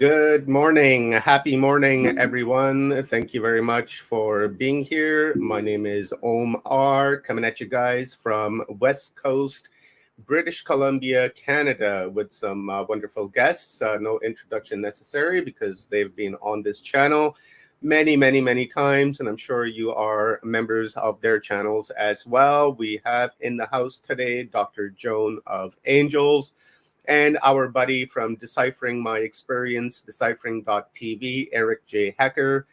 Good morning. Happy morning, everyone. Thank you very much for being here. My name is Omar, coming at you guys from West Coast, British Columbia, Canada, with some wonderful guests. No introduction necessary because they've been on this channel many times, and I'm sure you are members of their channels as well. We have in the house today Dr. Joan of Angels and our buddy from Deciphering My Experience, Deciphering.tv, Eric J. Hecker.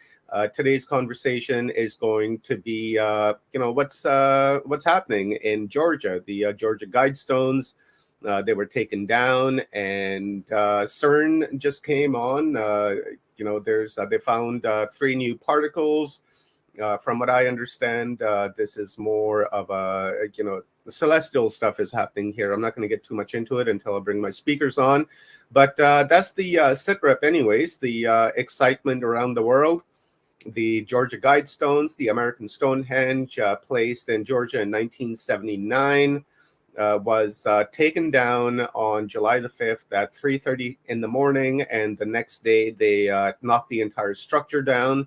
Today's conversation is going to be, what's happening in Georgia. The Georgia Guidestones, they were taken down, and CERN just came on. They found three new particles. From what I understand, this is more of the celestial stuff is happening here. I'm not going to get too much into it until I bring my speakers on. But that's the SITREP anyways, the excitement around the world. The Georgia Guidestones, the American Stonehenge, placed in Georgia in 1979, was taken down on July the 5th at 3:30 in the morning. And the next day, they knocked the entire structure down,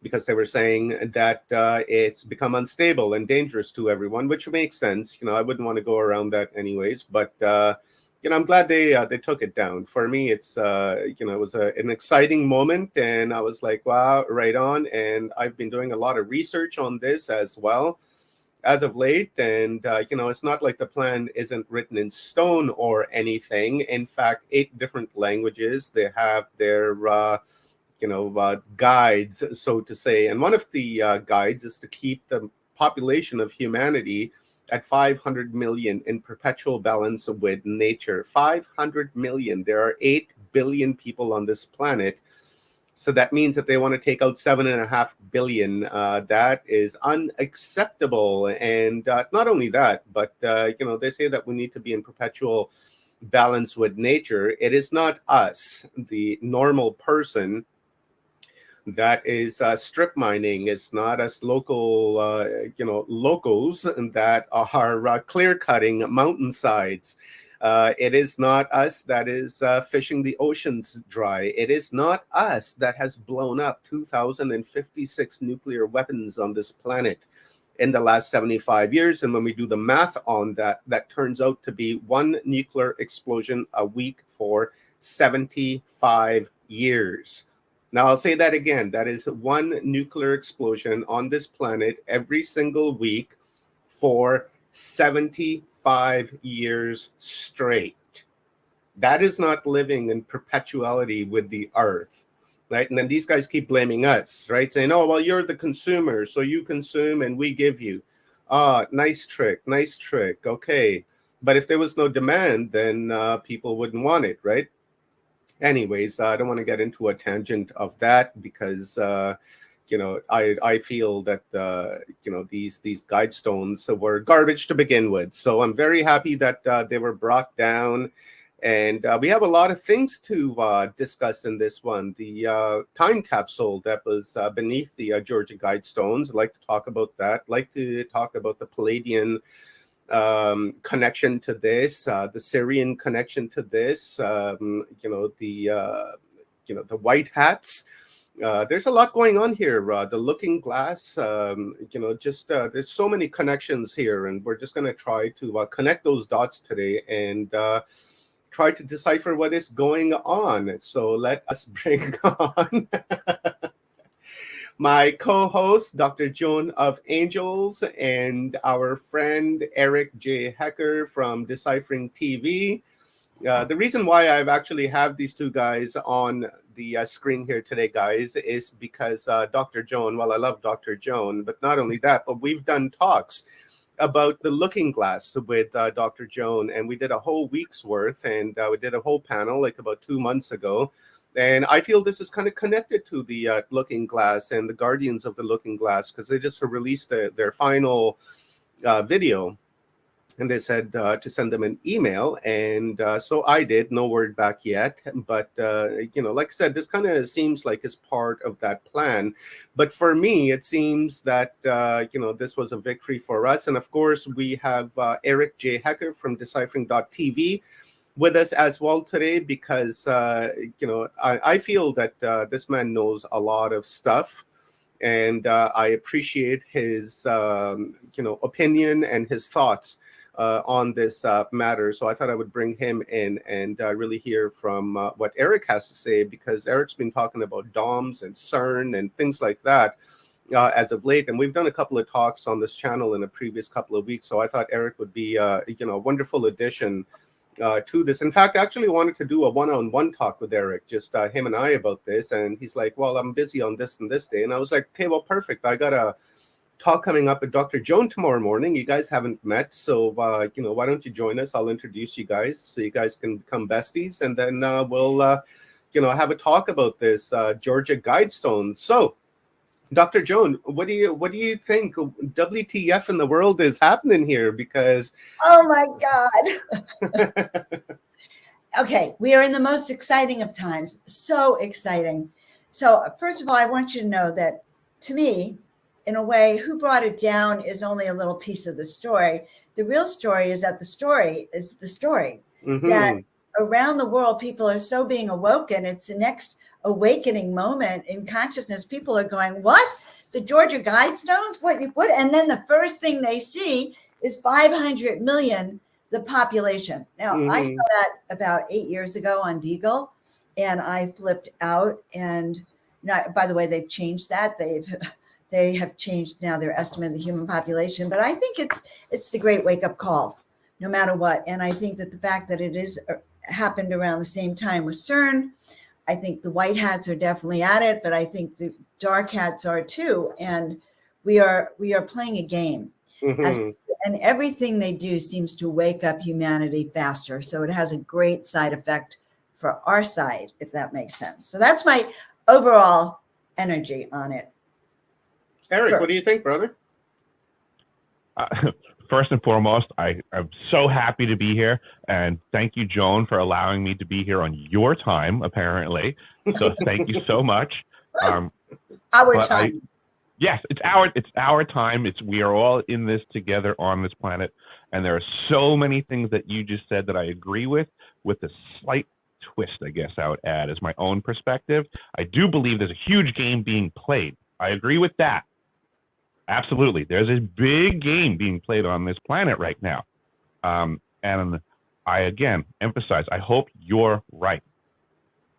because they were saying that it's become unstable and dangerous to everyone, which makes sense. I wouldn't want to go around that anyways. But I'm glad they took it down. For me, it's it was an exciting moment, and I was like, wow, right on. And I've been doing a lot of research on this as well as of late. And it's not like the plan isn't written in stone or anything. In fact, 8 different languages. They have their guides, so to say. And one of the guides is to keep the population of humanity at 500 million in perpetual balance with nature. 500 million. There are 8 billion people on this planet. So that means that they want to take out 7.5 billion. That is unacceptable. And not only that, but, they say that we need to be in perpetual balance with nature. It is not us, the normal person, that is strip mining. It's not us local, locals that are clear cutting mountainsides. It is not us that is fishing the oceans dry. It is not us that has blown up 2,056 nuclear weapons on this planet in the last 75 years. And when we do the math on that, that turns out to be 1 nuclear explosion a week for 75 years. Now, I'll say that again. That is 1 nuclear explosion on this planet every single week for 75 years straight. That is not living in perpetuality with the earth, right? And then these guys keep blaming us, right? Saying, oh, well, you're the consumer, so you consume and we give you. Nice trick. Okay. But if there was no demand, then people wouldn't want it, right? Anyways, I don't want to get into a tangent of that because, I feel that, these guidestones were garbage to begin with. So I'm very happy that they were brought down. And we have a lot of things to discuss in this one. The time capsule that was beneath the Georgia Guidestones. I'd like to talk about that. I'd like to talk about the Palladian connection to this, the Syrian connection to this, the white hats. There's a lot going on here. The looking glass, there's so many connections here, and we're just going to try to connect those dots today and try to decipher what is going on. So let us bring on my co-host, Dr. Joan of Angels, and our friend Eric J. Hecker from Deciphering TV. The reason why I've actually have these two guys on the screen here today, guys, is because Dr. Joan, well, I love Dr. Joan, but not only that, but we've done talks about the looking glass with Dr. Joan, and we did a whole week's worth, and we did a whole panel like about 2 months ago. And I feel this is kind of connected to the Looking Glass and the Guardians of the Looking Glass, because they just released their final video. And they said to send them an email. And so I did. No word back yet. But, like I said, this kind of seems like it's part of that plan. But for me, it seems that, this was a victory for us. And of course, we have Eric J. Hecker from Deciphering.tv. with us as well today because, I feel that this man knows a lot of stuff. And I appreciate his, opinion and his thoughts on this matter. So I thought I would bring him in and really hear from what Eric has to say, because Eric's been talking about DOMS and CERN and things like that as of late. And we've done a couple of talks on this channel in a previous couple of weeks. So I thought Eric would be, a wonderful addition to this. In fact, I actually wanted to do a one-on-one talk with Eric, just him and I about this. And he's like, well, I'm busy on this and this day. And I was like, okay, well, perfect. I got a talk coming up with Dr. Joan tomorrow morning. You guys haven't met. So, why don't you join us? I'll introduce you guys so you guys can become besties. And then we'll, have a talk about this Georgia Guidestones. So, Dr. Joan, what do you think? WTF in the world is happening here? Because oh my God. Okay, we are in the most exciting of times. So exciting. So first of all, I want you to know that to me, in a way, who brought it down is only a little piece of the story. The real story is that the story is the story. Mm-hmm. That around the world, people are so being awoken. It's the next awakening moment in consciousness. People are going, what? The Georgia Guidestones? What? And then the first thing they see is 500 million, the population. Now, I saw that about 8 years ago on Deagle, and I flipped out. And not, by the way, they've changed that. They have changed now their estimate of the human population. But I think it's the great wake-up call, no matter what. And I think that the fact that it is happened around the same time with CERN, I think the white hats are definitely at it, but I think the dark hats are too. And we are playing a game. Mm-hmm. And everything they do seems to wake up humanity faster. So it has a great side effect for our side, if that makes sense. So that's my overall energy on it. Eric, Sure. What do you think, brother? First and foremost, I'm so happy to be here. And thank you, Joan, for allowing me to be here on your time, apparently. So thank you so much. Our time. Yes, it's our time. We are all in this together on this planet. And there are so many things that you just said that I agree with a slight twist, I guess I would add, as my own perspective. I do believe there's a huge game being played. I agree with that. Absolutely. There's a big game being played on this planet right now. And I, again, emphasize, I hope you're right.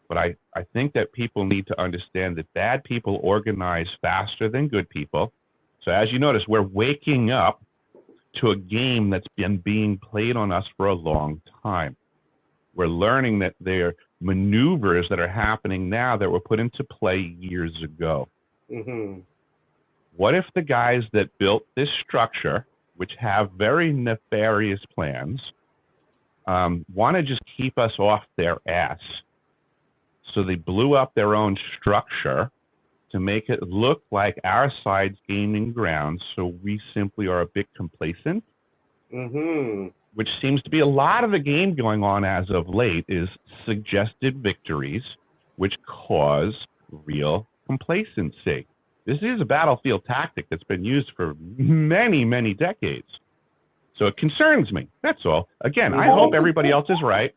But I think that people need to understand that bad people organize faster than good people. So as you notice, we're waking up to a game that's been being played on us for a long time. We're learning that there are maneuvers that are happening now that were put into play years ago. Mm-hmm. What if the guys that built this structure, which have very nefarious plans, want to just keep us off their ass? So they blew up their own structure to make it look like our side's gaining ground, so we simply are a bit complacent. Mm-hmm. Which seems to be a lot of the game going on as of late, is suggested victories, which cause real complacency. This is a battlefield tactic that's been used for many, many decades. So it concerns me. That's all. Again, I hope everybody else is right.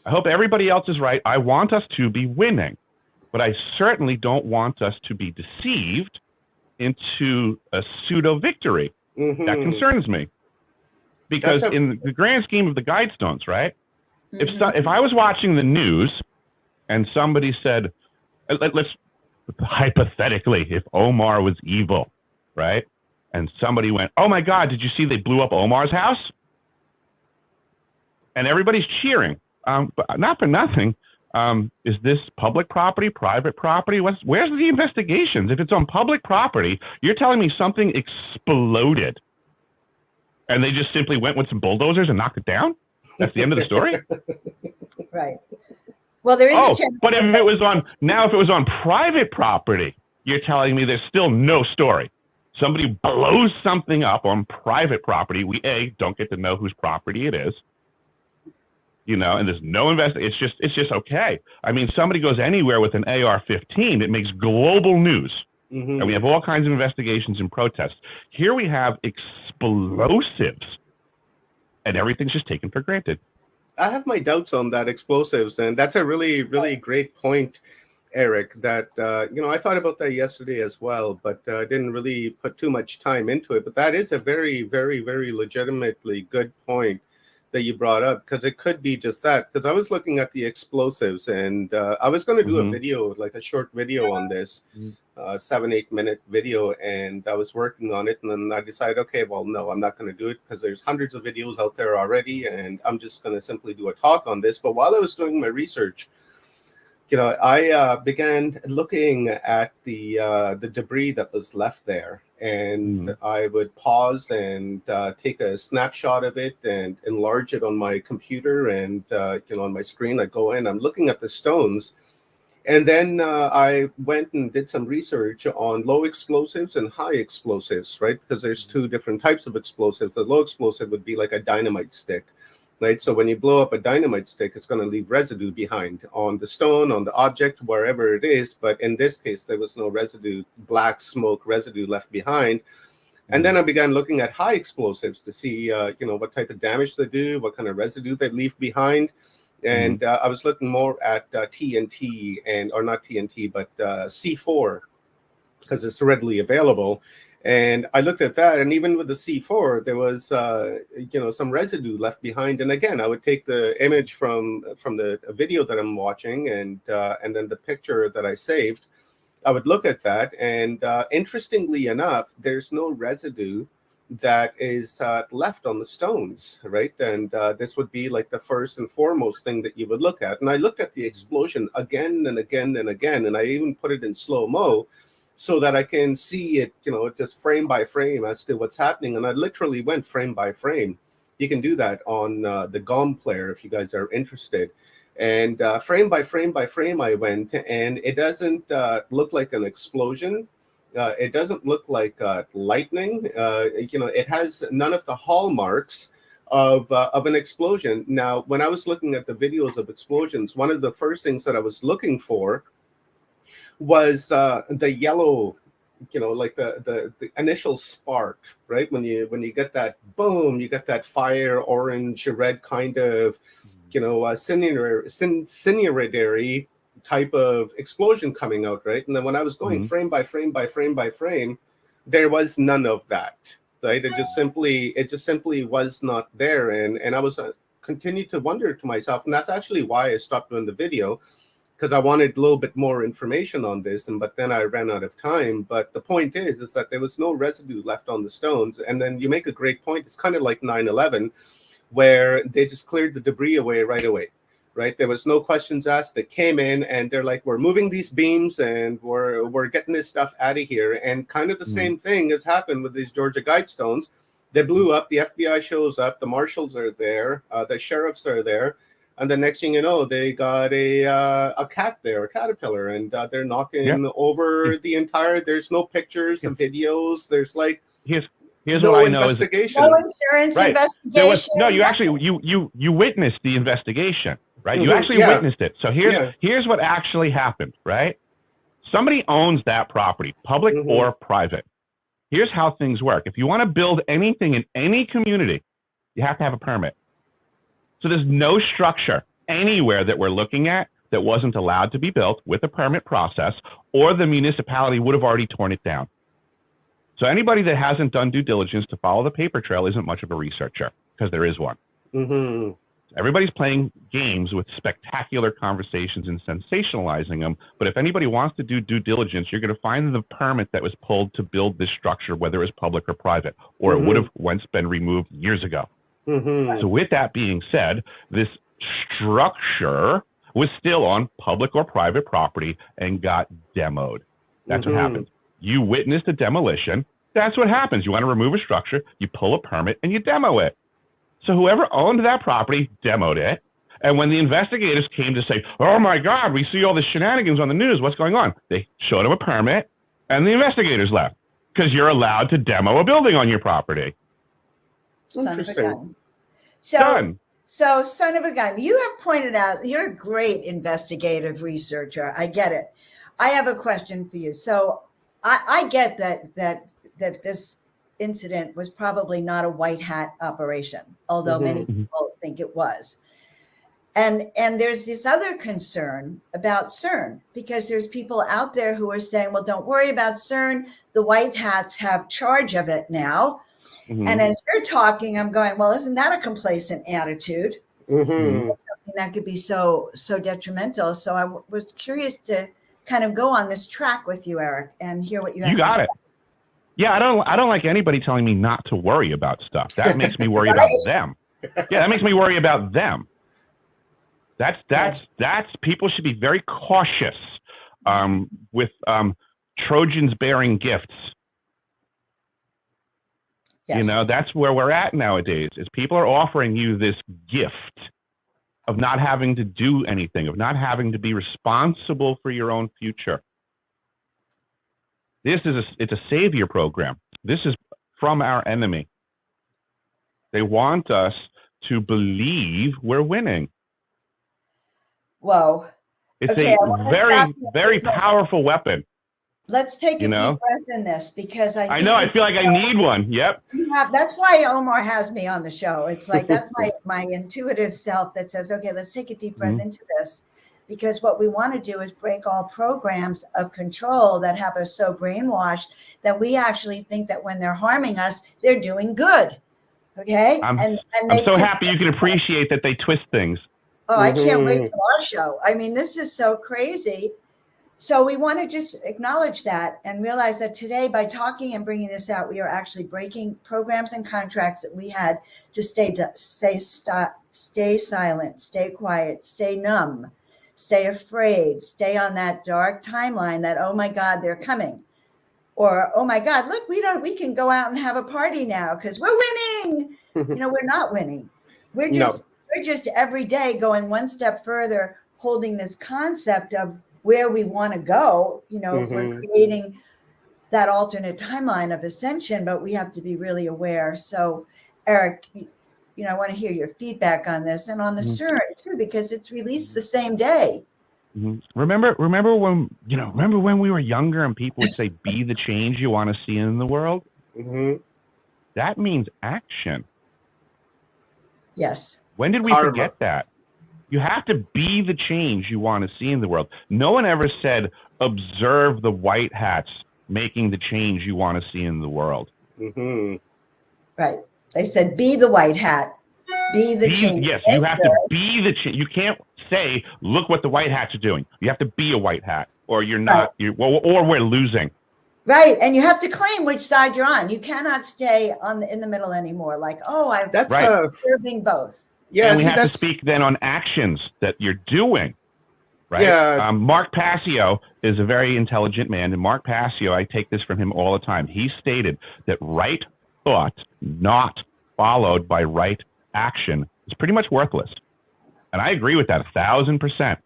I hope everybody else is right. I want us to be winning, but I certainly don't want us to be deceived into a pseudo victory. Mm-hmm. That concerns me. Because in the grand scheme of the Guidestones, right? Mm-hmm. If I was watching the news and somebody said, let's hypothetically, if Omar was evil, right? And somebody went, oh my God, did you see they blew up Omar's house? And everybody's cheering. But not for nothing. Is this public property, private property? Where's the investigations? If it's on public property, you're telling me something exploded and they just simply went with some bulldozers and knocked it down? That's the end of the story? Right. Well, there is but if it was on private property, you're telling me there's still no story. Somebody blows something up on private property. We don't get to know whose property it is. You know, and there's no investigation. It's just okay. I mean, somebody goes anywhere with an AR-15, it makes global news. Mm-hmm. And we have all kinds of investigations and protests. Here we have explosives, and everything's just taken for granted. I have my doubts on that explosives, and that's a really great point, Eric. That I thought about that yesterday as well, but didn't really put too much time into it. But that is a very legitimately good point that you brought up, because it could be just that. Because I was looking at the explosives, and I was going to do a video, like a short video on this. 7-8 minute video, and I was working on it, and then I decided, okay, well, no, I'm not going to do it, because there's hundreds of videos out there already, and I'm just going to simply do a talk on this. But while I was doing my research, I began looking at the debris that was left there, and I would pause and take a snapshot of it and enlarge it on my computer, and on my screen I go in, I'm looking at the stones. And then I went and did some research on low explosives and high explosives, right? Because there's two different types of explosives. The low explosive would be like a dynamite stick, right? So when you blow up a dynamite stick, it's going to leave residue behind on the stone, on the object, wherever it is. But in this case, there was no residue, black smoke residue left behind. And then I began looking at high explosives to see, what type of damage they do, what kind of residue they leave behind. And I was looking more at TNT, or not TNT, but C4, because it's readily available. And I looked at that, and even with the C4, there was, some residue left behind. And again, I would take the image from the video that I'm watching, and then the picture that I saved. I would look at that, and interestingly enough, there's no residue that is left on the stones, right? And this would be like the first and foremost thing that you would look at. And I looked at the explosion again and again and again, and I even put it in slow-mo so that I can see it, just frame by frame as to what's happening. And I literally went frame by frame. You can do that on the GOM player if you guys are interested. And frame by frame by frame I went, and it doesn't look like an explosion. It doesn't look like lightning. It has none of the hallmarks of an explosion. Now, when I was looking at the videos of explosions, one of the first things that I was looking for was the yellow, like the initial spark, right? When you get that boom, you get that fire, orange, red kind of, incinerary type of explosion coming out, right? And then when I was going frame by frame by frame by frame, there was none of that, right? It just simply was not there. And I was continued to wonder to myself, and that's actually why I stopped doing the video, because I wanted a little bit more information on this, but then I ran out of time. But the point is that there was no residue left on the stones. And then you make a great point. It's kind of like 9/11, where they just cleared the debris away right away. Right, there was no questions asked. They came in and they're like, "We're moving these beams and we're getting this stuff out of here." And kind of the same thing has happened with these Georgia Guidestones. They blew up. The FBI shows up. The marshals are there. The sheriffs are there. And the next thing you know, they got a cat there, a caterpillar, and they're knocking over the entire. There's no pictures and videos. There's like Here's no what I know investigation. No insurance investigation. There was you witnessed the investigation, right? You actually witnessed it. So here's what actually happened, right? Somebody owns that property, public or private. Here's how things work. If you want to build anything in any community, you have to have a permit. So there's no structure anywhere that we're looking at that wasn't allowed to be built with a permit process, or the municipality would have already torn it down. So anybody that hasn't done due diligence to follow the paper trail isn't much of a researcher, because there is one. Everybody's playing games with spectacular conversations and sensationalizing them. But if anybody wants to do due diligence, you're going to find the permit that was pulled to build this structure, whether it was public or private, or it would have once been removed years ago. So with that being said, this structure was still on public or private property and got demoed. That's what happened. You witnessed a demolition. That's what happens. You want to remove a structure, you pull a permit, and you demo it. So whoever owned that property demoed it. And when the investigators came to say, "Oh my God, we see all the shenanigans on the news, what's going on?" They showed them a permit, and the investigators left, because you're allowed to demo a building on your property. Interesting. Done. So, son of a gun, you have pointed out you're a great investigative researcher. I get it. I have a question for you. So I get that this incident was probably not a white hat operation, although many people think it was. And there's this other concern about CERN, because there's people out there who are saying, well, don't worry about CERN. The white hats have charge of it now. Mhm. And as you're talking, I'm going, well, isn't that a complacent attitude? Mm-hmm. That could be so detrimental. So I was curious to kind of go on this track with you, Eric, and hear what you have You to got say. it. Yeah, I don't like anybody telling me not to worry about stuff. That makes me worry about them. Yeah, that makes me worry about them. That's people should be very cautious with Trojans bearing gifts. Yes. You know, that's where we're at nowadays, is people are offering you this gift of not having to do anything, of not having to be responsible for your own future. It's a savior program. This is from our enemy. They want us to believe we're winning. Whoa. It's Okay, I wanna a very, stop you at very this moment. powerful weapon. Let's take a You know? deep breath in this, because I know, I feel like I need one. Yep. that's why Omar has me on the show. It's like, that's my intuitive self that says, okay, let's take a deep breath into this, because what we want to do is break all programs of control that have us so brainwashed that we actually think that when they're harming us, they're doing good. Okay. I'm so happy you can appreciate that they twist things. Oh, I can't wait till our show. I mean, this is so crazy. So we want to just acknowledge that and realize that today, by talking and bringing this out, we are actually breaking programs and contracts that we had to stay silent, stay quiet, stay numb, stay afraid, stay on that dark timeline that, oh my God, they're coming. Or, oh my God, look, we can go out and have a party now because we're winning. You know, we're not winning. We're just every day going one step further, holding this concept of where we want to go. You know, if we're creating that alternate timeline of ascension, but we have to be really aware. So, Eric, you know, I want to hear your feedback on this and on the CERN too, because it's released the same day. Remember when we were younger and people would say, be the change you want to see in the world? That means action. Yes. When did we forget that? You have to be the change you want to see in the world. No one ever said, observe the white hats making the change you want to see in the world. Right. They said, be the white hat. Be the change. Yes, you have to be the change. You can't say, look what the white hats are doing. You have to be a white hat, or you're not, or we're losing. Right. And you have to claim which side you're on. You cannot stay in the middle anymore. Like, I'm serving both. Yeah, and we have to speak then on actions that you're doing, right? Yeah. Mark Passio is a very intelligent man, and Mark Passio, I take this from him all the time. He stated that right thought not followed by right action is pretty much worthless. And I agree with that 1,000%.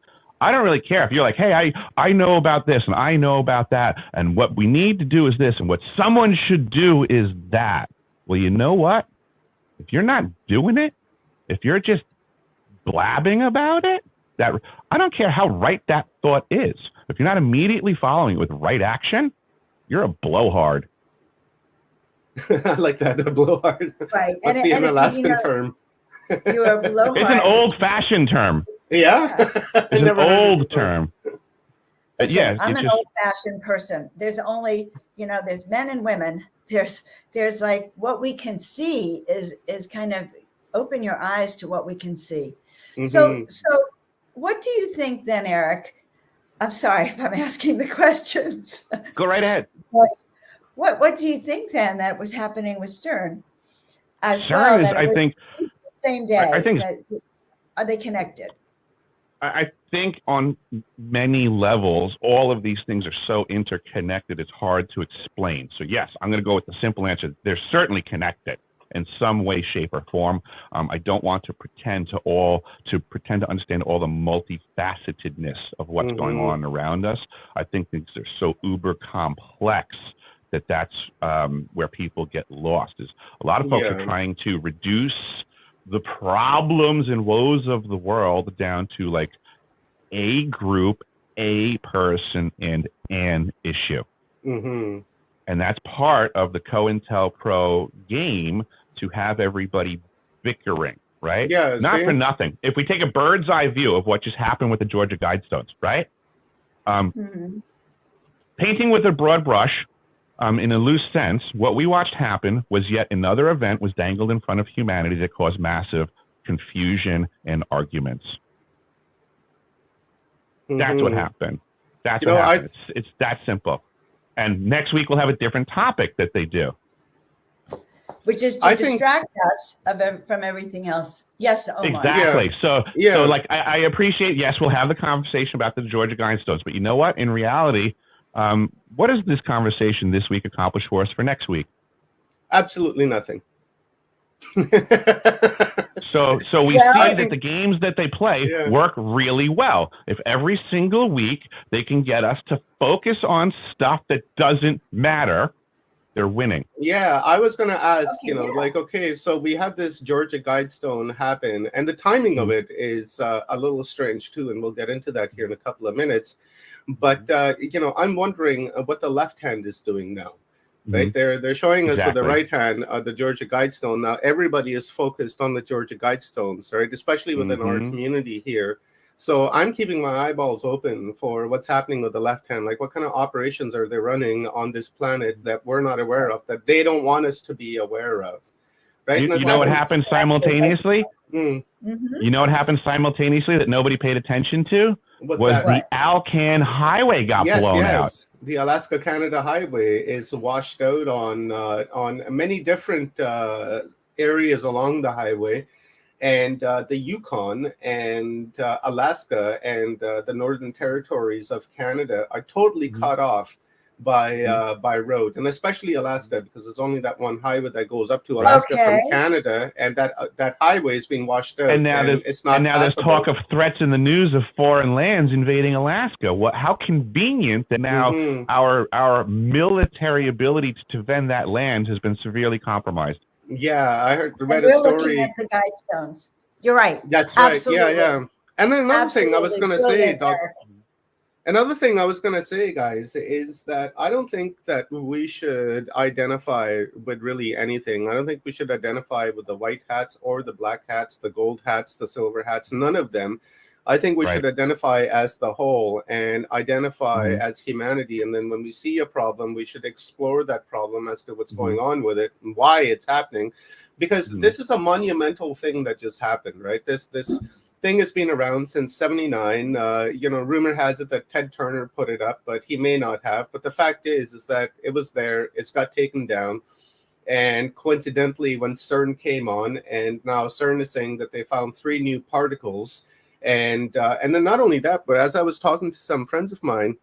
I don't really care if you're like, hey, I know about this and I know about that, and what we need to do is this, and what someone should do is that. Well, you know what? If you're not doing it, if you're just blabbing about it, I don't care how right that thought is. If you're not immediately following it with right action, you're a blowhard. I like that, the blowhard. Right. Must be an Alaskan term. You're a blowhard. It's an old-fashioned term. Yeah. It's an old term. Listen, I'm an old-fashioned person. There's only, there's men and women. There's like what we can see is kind of open your eyes to what we can see. So what do you think then, Eric? I'm sorry if I'm asking the questions. Go right ahead. What do you think then that was happening with CERN as CERN well? Is, I think, the same day. I think, are they connected? I think on many levels, all of these things are so interconnected, it's hard to explain. So yes, I'm going to go with the simple answer. They're certainly connected in some way, shape, or form. I don't want to pretend to understand all the multifacetedness of what's going on around us. I think things are so uber complex that's where people get lost. Is a lot of folks are trying to reduce the problems and woes of the world down to like a group, a person, and an issue. And that's part of the COINTELPRO game, to have everybody bickering. right? Yeah, Not for same. nothing. If we take a bird's eye view of what just happened with the Georgia Guidestones, right? Mhm. Painting with a broad brush, in a loose sense, what we watched happen was yet another event was dangled in front of humanity that caused massive confusion and arguments. That's what happened. That's what happened. It's that simple. And next week we'll have a different topic that they do. Which is to distract us from everything else. Yes, Omar. Exactly. Yeah. So like I appreciate, yes, we'll have the conversation about the Georgia Guidestones, but you know what? In reality, what does this conversation this week accomplish for us for next week? Absolutely nothing. So we see that the games that they play work really well. If every single week they can get us to focus on stuff that doesn't matter, they're winning. Yeah, I was going to ask, okay, so we have this Georgia Guidestone happen, and the timing of it is a little strange too, and we'll get into that here in a couple of minutes. But I'm wondering what the left hand is doing now. Right, they're showing us with the right hand the Georgia Guidestone. Now everybody is focused on the Georgia Guidestones, right? Especially within our community here. So I'm keeping my eyeballs open for what's happening with the left hand. Like, what kind of operations are they running on this planet that we're not aware of, that they don't want us to be aware of, right? You know what happened simultaneously? You know what happened simultaneously that nobody paid attention to? The Alcan Highway got blown out. The Alaska-Canada Highway is washed out on many different areas along the highway, and the Yukon and Alaska and the Northern Territories of Canada are totally cut off by road, and especially Alaska, because there's only that one highway that goes up to Alaska from Canada, and that highway is being washed out. And now there's talk of threats in the news of foreign lands invading Alaska. How convenient that now our military ability to defend that land has been severely compromised. Yeah, I read a story. Looking at the Guidestones. You're right. That's right. Absolutely. Yeah. And then another thing I was going to say, guys, is that I don't think that we should identify with really anything. I don't think we should identify with the white hats or the black hats, the gold hats, the silver hats, none of them. I think we should identify as the whole and identify as humanity. And then when we see a problem, we should explore that problem as to what's going on with it and why it's happening. Because this is a monumental thing that just happened, right? This thing has been around since 79. Rumor has it that Ted Turner put it up, but he may not have. But the fact is that it was there. It's got taken down. And coincidentally, when CERN came on, and now CERN is saying that they found 3 new particles. And then not only that, but as I was talking to some friends of mine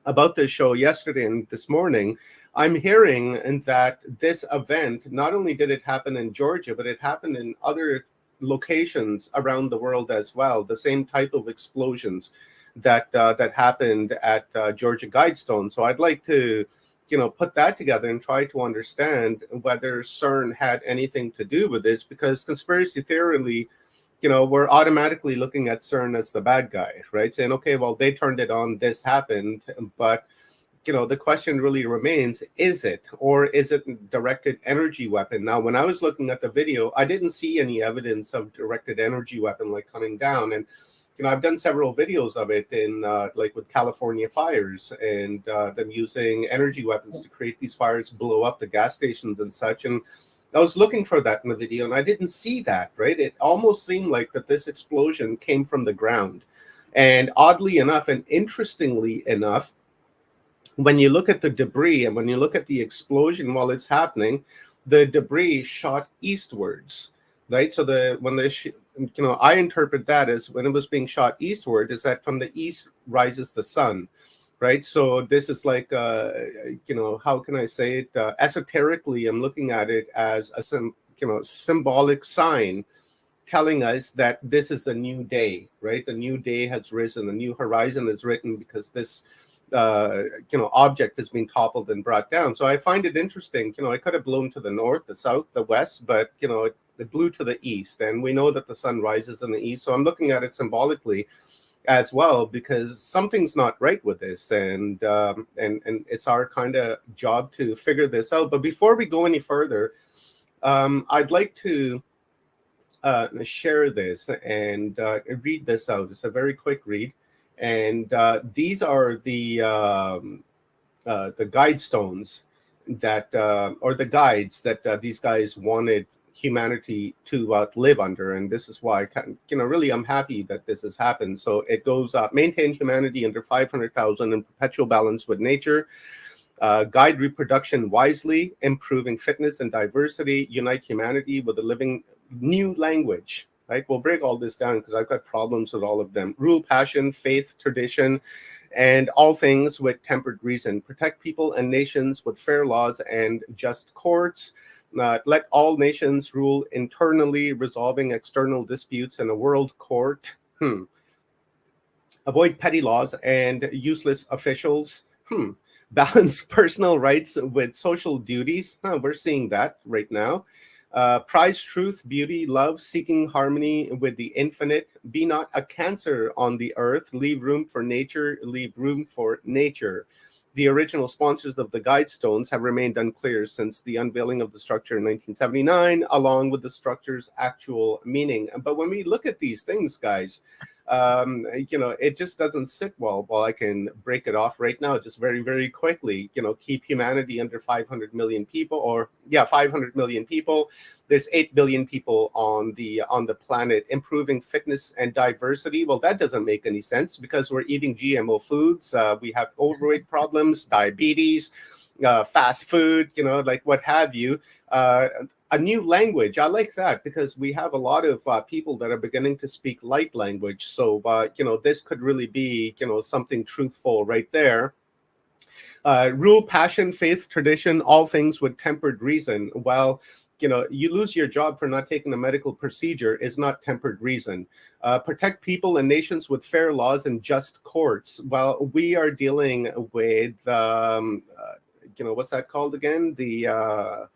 about this show yesterday and this morning, I'm hearing that this event, not only did it happen in Georgia, but it happened in other locations around the world as well. The same type of explosions that happened at Georgia Guidestone. So I'd like to, put that together and try to understand whether CERN had anything to do with this, because conspiracy theory, we're automatically looking at CERN as the bad guy, right? Saying, okay, well, they turned it on, this happened, but the question really remains, is it, or is it a directed energy weapon? Now, when I was looking at the video, I didn't see any evidence of directed energy weapon like coming down. And, I've done several videos of it in like with California fires and them using energy weapons to create these fires, blow up the gas stations and such. And I was looking for that in the video and I didn't see that, right? It almost seemed like that this explosion came from the ground. And oddly enough, and interestingly enough, when you look at the debris and when you look at the explosion while it's happening, the debris shot eastwards, right? So I interpret that as when it was being shot eastward, is that from the east rises the sun, right? So this is like, how can I say it? Esoterically, I'm looking at it as a symbolic sign telling us that this is a new day, right? The new day has risen, a new horizon is written because this object has been toppled and brought down. So I find it interesting. It could have blown to the north, the south, the west, but it blew to the east, and we know that the sun rises in the east. So I'm looking at it symbolically as well, because something's not right with this, and it's our kind of job to figure this out. But before we go any further, I'd like to share this and read this out. It's a very quick read, and these are the guide stones that, or the guides that these guys wanted humanity to live under. And this is why, really, I'm happy that this has happened. So it goes, maintain humanity under 500,000 in perpetual balance with nature, guide reproduction wisely, improving fitness and diversity, unite humanity with a living new language. Right? We'll break all this down because I've got problems with all of them. Rule passion, faith, tradition, and all things with tempered reason. Protect people and nations with fair laws and just courts. Let all nations rule internally, resolving external disputes in a world court. Avoid petty laws and useless officials. Balance personal rights with social duties. We're seeing that right now. Prize truth, beauty, love, seeking harmony with the infinite. Be not a cancer on the earth. Leave room for nature. Leave room for nature. The original sponsors of the Guidestones have remained unclear since the unveiling of the structure in 1979, along with the structure's actual meaning. But when we look at these things, guys, it just doesn't sit well. Well, I can break it off right now, just very, very quickly. Keep humanity under 500 million people, or 500 million people. There's 8 billion people on the planet. Improving fitness and diversity. Well, that doesn't make any sense because we're eating GMO foods. We have overweight problems, diabetes, fast food, like what have you. A new language. I like that because we have a lot of people that are beginning to speak light language. So, this could really be, something truthful right there. Rule, passion, faith, tradition, all things with tempered reason. Well, you lose your job for not taking a medical procedure is not tempered reason. Protect people and nations with fair laws and just courts. Well, we are dealing with, what's that called again? The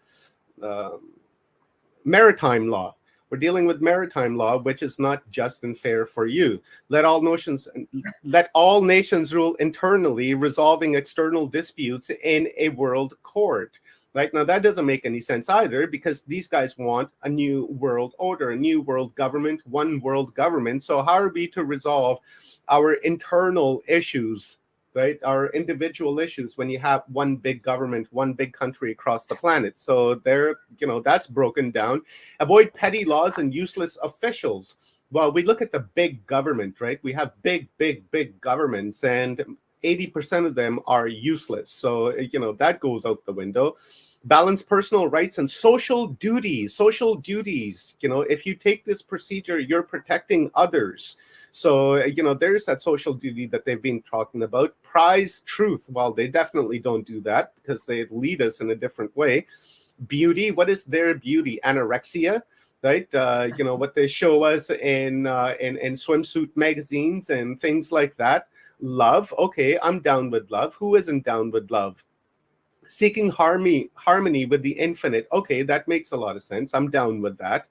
maritime law. We're dealing with maritime law, which is not just and fair for you. Let all nations rule internally, resolving external disputes in a world court. Right now, that doesn't make any sense either, because these guys want a new world order, a new world government, one world government. So how are we to resolve our internal issues, right? Our individual issues when you have one big government, one big country across the planet. So that's broken down. Avoid petty laws and useless officials. Well, we look at the big government, right? We have big governments, and 80% of them are useless. So, that goes out the window. Balance personal rights and social duties. Social duties, if you take this procedure, you're protecting others. So, there's that social duty that they've been talking about. Prize truth. Well, they definitely don't do that because they lead us in a different way. Beauty. What is their beauty? Anorexia, right? What they show us in swimsuit magazines and things like that. Love. Okay, I'm down with love. Who isn't down with love? Seeking harmony with the infinite. Okay, that makes a lot of sense. I'm down with that.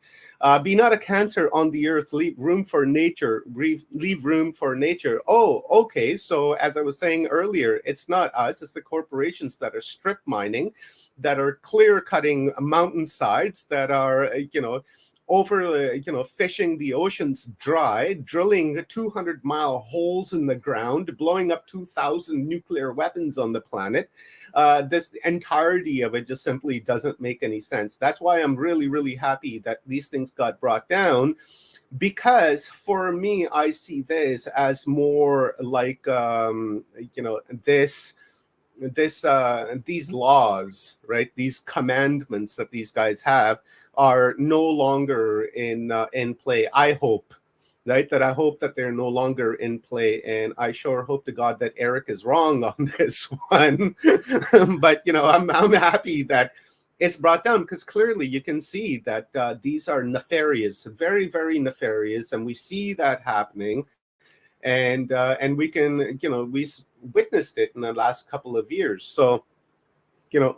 Be not a cancer on the earth. Leave room for nature. Leave room for nature. Oh, okay. So as I was saying earlier, it's not us. It's the corporations that are strip mining, that are clear cutting mountainsides, that are, fishing the oceans dry, drilling 200-mile holes in the ground, blowing up 2,000 nuclear weapons on the planet. The entirety of it just simply doesn't make any sense. That's why I'm really, really happy that these things got brought down, because for me, I see this as more like, these laws, right? These commandments that these guys have are no longer in play. I hope, right? That I hope that they're no longer in play, and I sure hope to God that Eric is wrong on this one. But I'm happy that it's brought down, because clearly you can see that these are nefarious, very, very nefarious, and we see that happening. And we can, we witnessed it in the last couple of years. So,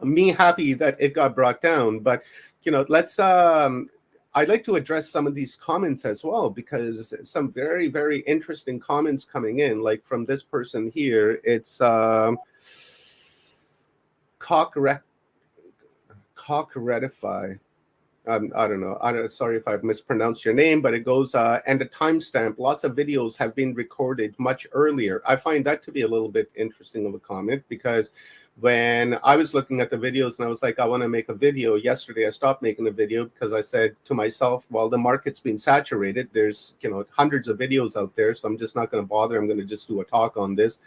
me happy that it got brought down. But, let's, I'd like to address some of these comments as well, because some very, very interesting comments coming in, like from this person here. It's Cock Retify. I don't know. Sorry if I've mispronounced your name, but it goes and the timestamp. Lots of videos have been recorded much earlier. I find that to be a little bit interesting of a comment, because when I was looking at the videos and I was like, I want to make a video yesterday, I stopped making a video because I said to myself, well, the market's been saturated. There's, hundreds of videos out there, so I'm just not going to bother. I'm going to just do a talk on this,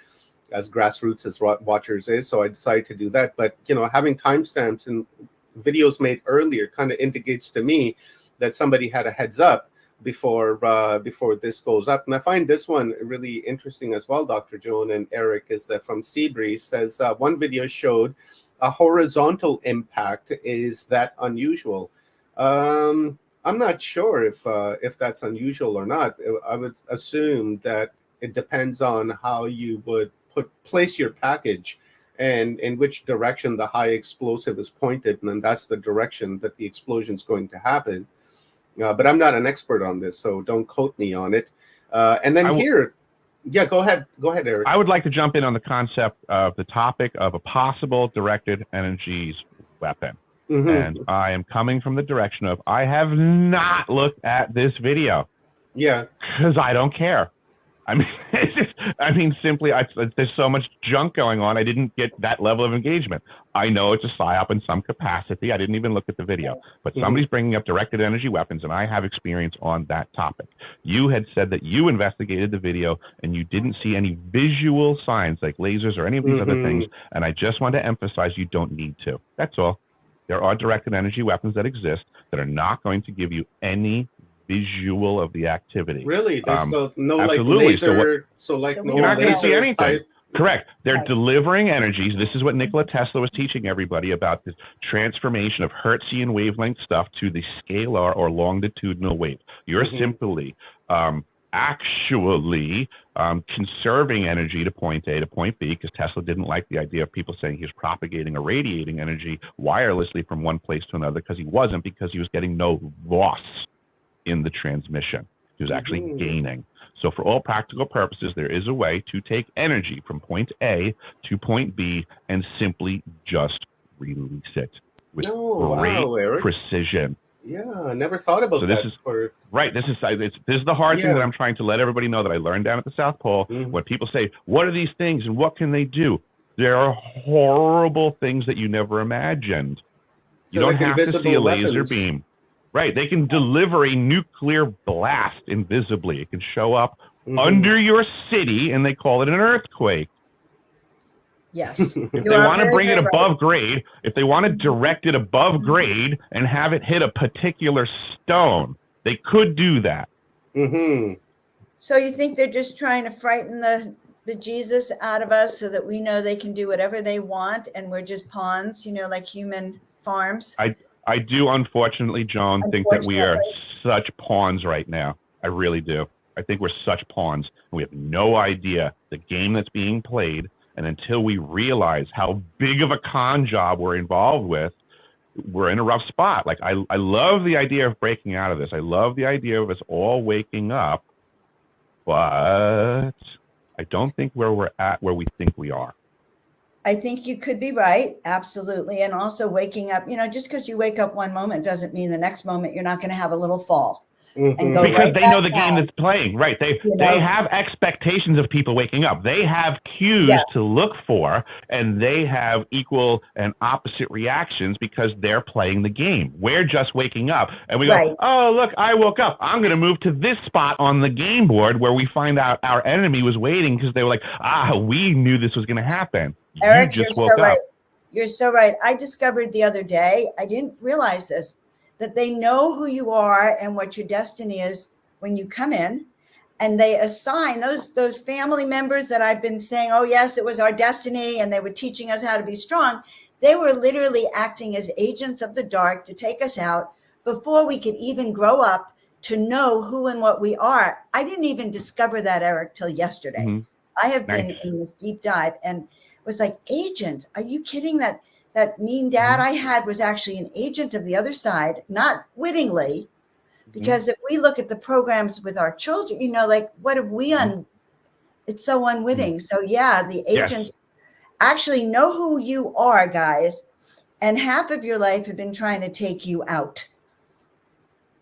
as grassroots as Watchers is. So I decided to do that. But having timestamps and videos made earlier kind of indicates to me that somebody had a heads up before this goes up. And I find this one really interesting as well, Dr. Joan and Eric, is that from Seabreeze says one video showed a horizontal impact. Is that unusual? I'm not sure if that's unusual or not. I would assume that it depends on how you would place your package and in which direction the high explosive is pointed, and then that's the direction that the explosion is going to happen. But I'm not an expert on this, so don't quote me on it. And then yeah, go ahead, Eric. I would like to jump in on the concept of the topic of a possible directed energies weapon. Mm-hmm. And I am coming from the direction of, I have not looked at this video. Yeah. Because I don't care. I mean, simply, there's so much junk going on. I didn't get that level of engagement. I know it's a psyop in some capacity. I didn't even look at the video. But somebody's bringing up directed energy weapons, and I have experience on that topic. You had said that you investigated the video, and you didn't see any visual signs like lasers or any of these other things. And I just want to emphasize you don't need to. That's all. There are directed energy weapons that exist that are not going to give you any visual of the activity. Really? There's no absolutely. Like laser, so like you're not going to see anything. Type. Correct. They're delivering energies. This is what Nikola Tesla was teaching everybody about, this transformation of Hertzian wavelength stuff to the scalar or longitudinal wave. You're simply actually conserving energy to point A to point B, because Tesla didn't like the idea of people saying he was propagating or radiating energy wirelessly from one place to another, because he wasn't, because he was getting no loss in the transmission. He was actually gaining. So for all practical purposes, there is a way to take energy from point A to point B and simply just release it with great precision. Yeah, I never thought about that. Right. This is the hard thing that I'm trying to let everybody know that I learned down at the South Pole. When people say, what are these things and what can they do? There are horrible things that you never imagined. You don't have to see a laser beam. Right. They can deliver a nuclear blast invisibly. It can show up under your city, and they call it an earthquake. Yes. If they want to bring it above grade, if they want to direct it above grade and have it hit a particular stone, they could do that. So you think they're just trying to frighten the Jesus out of us so that we know they can do whatever they want and we're just pawns, like human farms? I do, unfortunately, Joan, think that we are such pawns right now. I really do. I think we're such pawns. And we have no idea the game that's being played. And until we realize how big of a con job we're involved with, we're in a rough spot. Like, I love the idea of breaking out of this. I love the idea of us all waking up. But I don't think we're at where we think we are. I think you could be right. Absolutely. And also waking up, just because you wake up one moment doesn't mean the next moment you're not going to have a little fall. And go because they know the game that's playing. Right. They have expectations of people waking up. They have cues to look for, and they have equal and opposite reactions because they're playing the game. We're just waking up and we go, oh, look, I woke up. I'm going to move to this spot on the game board where we find out our enemy was waiting because they were like, we knew this was going to happen. Eric, you're so right. You're so right. I discovered the other day, I didn't realize this, that they know who you are and what your destiny is when you come in, and they assign those family members that I've been saying, oh yes, it was our destiny, and they were teaching us how to be strong. They were literally acting as agents of the dark to take us out before we could even grow up to know who and what we are. I didn't even discover that, Eric, till yesterday. I have been in this deep dive and was like, agent, are you kidding? That mean dad I had was actually an agent of the other side, not wittingly, because if we look at the programs with our children, like what have we it's so unwitting. So the agents actually know who you are, guys. And half of your life have been trying to take you out.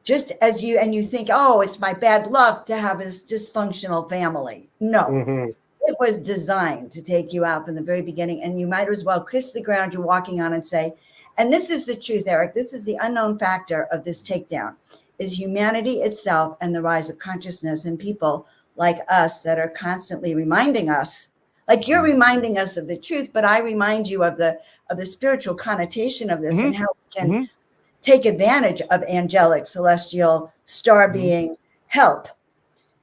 just as you think, oh, it's my bad luck to have this dysfunctional family. No, Mhm. it was designed to take you out from the very beginning, and you might as well kiss the ground you're walking on and say, and this is the truth, Eric, this is the unknown factor of this takedown, is humanity itself and the rise of consciousness and people like us that are constantly reminding us, like you're reminding us of the truth, but I remind you of the spiritual connotation of this and how we can take advantage of angelic, celestial, star being help.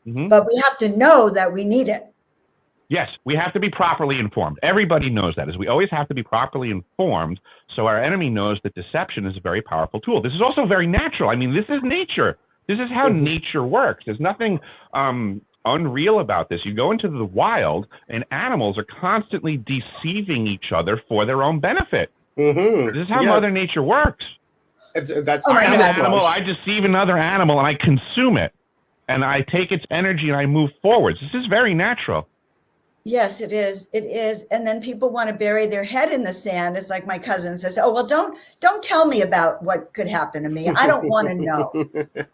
But we have to know that we need it. Yes, we have to be properly informed. Everybody knows that, is we always have to be properly informed so our enemy knows that deception is a very powerful tool. This is also very natural. I mean, this is nature. This is how nature works. There's nothing unreal about this. You go into the wild and animals are constantly deceiving each other for their own benefit. This is how Mother Nature works. That's I'm an animal, I deceive another animal and I consume it. And I take its energy and I move forwards. This is very natural. Yes, it is. It is. And then people want to bury their head in the sand. It's like my cousin says, oh, well, don't tell me about what could happen to me. I don't want to know.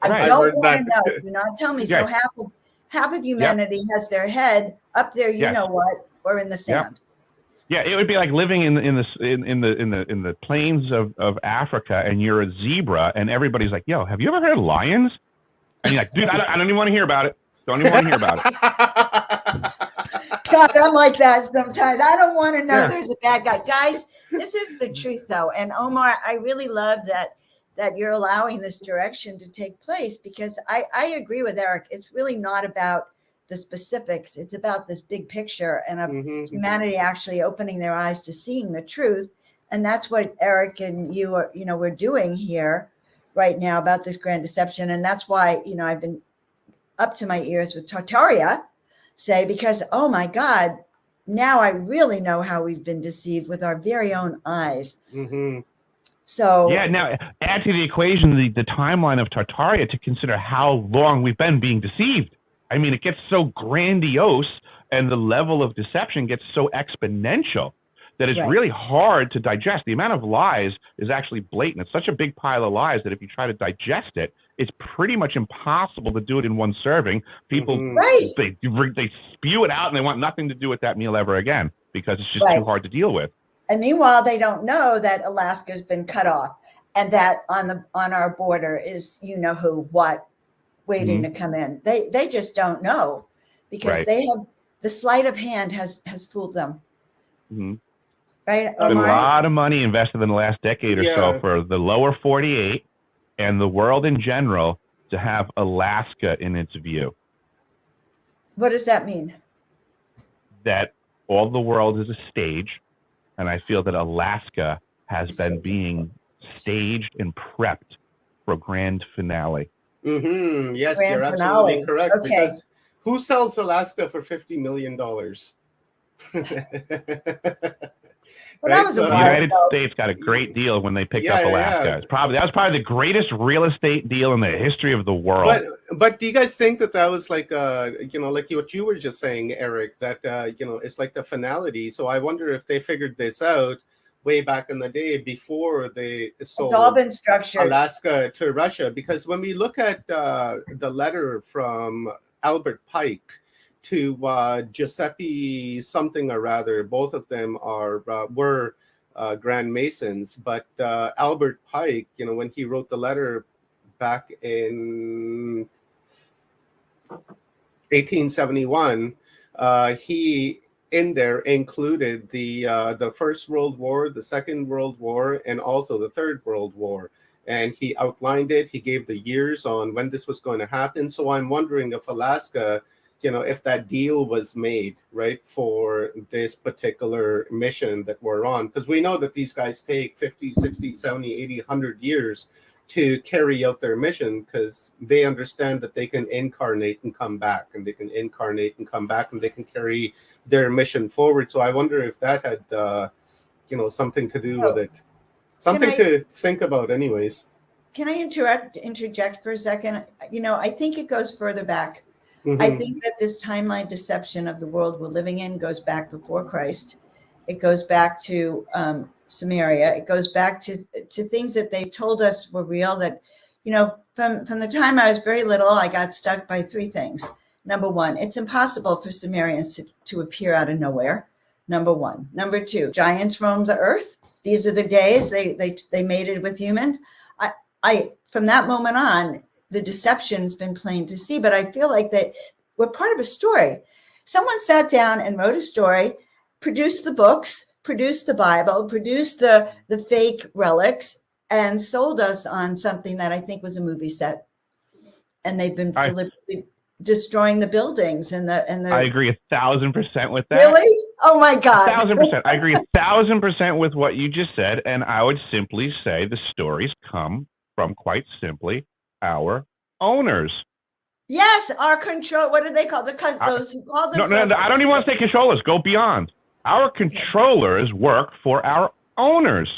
I don't want to know. Do not tell me. So half of humanity has their head up there, you know what, or in the sand. Yeah, it would be like living in the plains of Africa, and you're a zebra, and everybody's like, "Yo, have you ever heard of lions?" And you're like, "Dude, I don't even want to hear about it. Don't even want to hear about it." God, I'm like that sometimes. I don't want to know there's a bad guy. Guys, this is the truth, though. And Omar, I really love that you're allowing this direction to take place, because I agree with Eric. It's really not about the specifics. It's about this big picture and of humanity actually opening their eyes to seeing the truth. And that's what Eric and you are, we're doing here right now about this grand deception. And that's why, I've been up to my ears with Tartaria say, because, oh my God, now I really know how we've been deceived with our very own eyes. So now add to the equation the timeline of Tartaria to consider how long we've been being deceived. I mean, it gets so grandiose and the level of deception gets so exponential that it's really hard to digest. The amount of lies is actually blatant. It's such a big pile of lies that if you try to digest it, it's pretty much impossible to do it in one serving. People, they spew it out and they want nothing to do with that meal ever again because it's just too hard to deal with. And meanwhile, they don't know that Alaska's been cut off and that on our border is what waiting to come in. They just don't know because they have the sleight of hand has fooled them. Right? There's been a lot of money invested in the last decade or so for the lower 48 and the world in general to have Alaska in its view. What does that mean? That all the world is a stage, and I feel that Alaska has been being staged and prepped for a grand finale. Yes, grand you're finale. absolutely correct. Because who sells Alaska for $50 million? The United States got a great deal when they picked up Alaska. It's that was probably the greatest real estate deal in the history of the world. But do you guys think that was like like what you were just saying, Eric, that it's like the finality? So I wonder if they figured this out way back in the day before they sold it's all been structured. Alaska to Russia. Because when we look at the letter from Albert Pike to Giuseppe something or rather, both of them were Grand Masons, but Albert Pike, when he wrote the letter back in 1871, he in there included the First World War, the Second World War, and also the Third World War. And he outlined it. He gave the years on when this was going to happen. So I'm wondering if Alaska, if that deal was made, right, for this particular mission that we're on, because we know that these guys take 50, 60, 70, 80, 100 years to carry out their mission because they understand that they can incarnate and come back, and they can incarnate and come back, and they can carry their mission forward. So I wonder if that had, something to do with it. Something to think about anyways. Can I interject for a second? I think it goes further back. I think that this timeline deception of the world we're living in goes back before Christ. It goes back to Samaria. It goes back to things that they've told us were real, that, you know, from the time I was very little, I got stuck by three things. Number one, it's impossible for Sumerians to appear out of nowhere. Number one. Number two, giants roam the earth. These are the days they mated with humans. I from that moment on, the deception's been plain to see, but I feel like that we're part of a story. Someone sat down and wrote a story, produced the books, produced the Bible, produced the fake relics, and sold us on something that I think was a movie set. And they've been deliberately destroying the buildings and the. I agree 1,000% with that. Really? Oh my God. 1,000%. I agree 1,000% with what you just said, and I would simply say the stories come from, quite simply, our owners. Yes, our control. What do they call those who call themselves? No, I don't even want to say controllers. Go beyond. Our controllers work for our owners.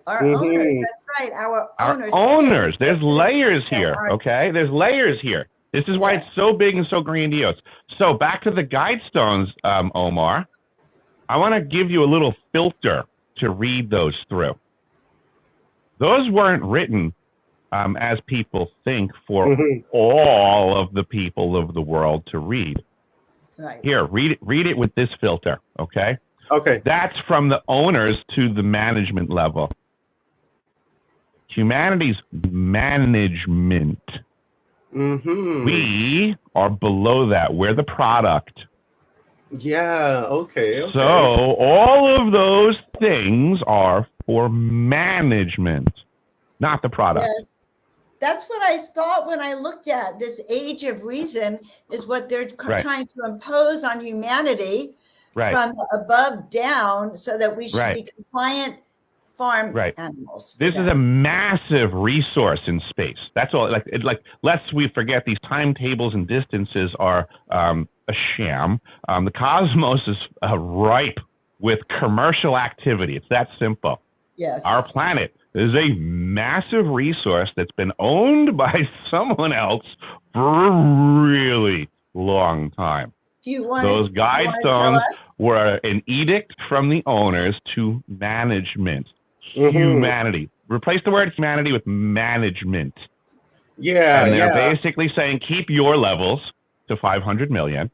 Our owners. That's right. Our owners. Our owners. There's layers here. Okay, there's layers here. This is why it's so big and so grandiose. So back to the Guidestones, Omar. I want to give you a little filter to read those through. Those weren't written as people think for all of the people of the world to read. Right. Here, read it with this filter, okay? Okay. That's from the owners to the management level. Humanity's management. We are below that. We're the product. Yeah, okay. So all of those things are for management, not the product. Yes. That's what I thought when I looked at this age of reason is what they're trying to impose on humanity from above down so that we should be compliant farm animals. This is a massive resource in space. That's all. Like lest we forget, these timetables and distances are a sham. The cosmos is ripe with commercial activity. It's that simple. Yes. Our planet is a massive resource that's been owned by someone else for a really long time. Those Guidestones were an edict from the owners to management. Humanity. Replace the word humanity with management. Yeah. And they're basically saying keep your levels to 500 million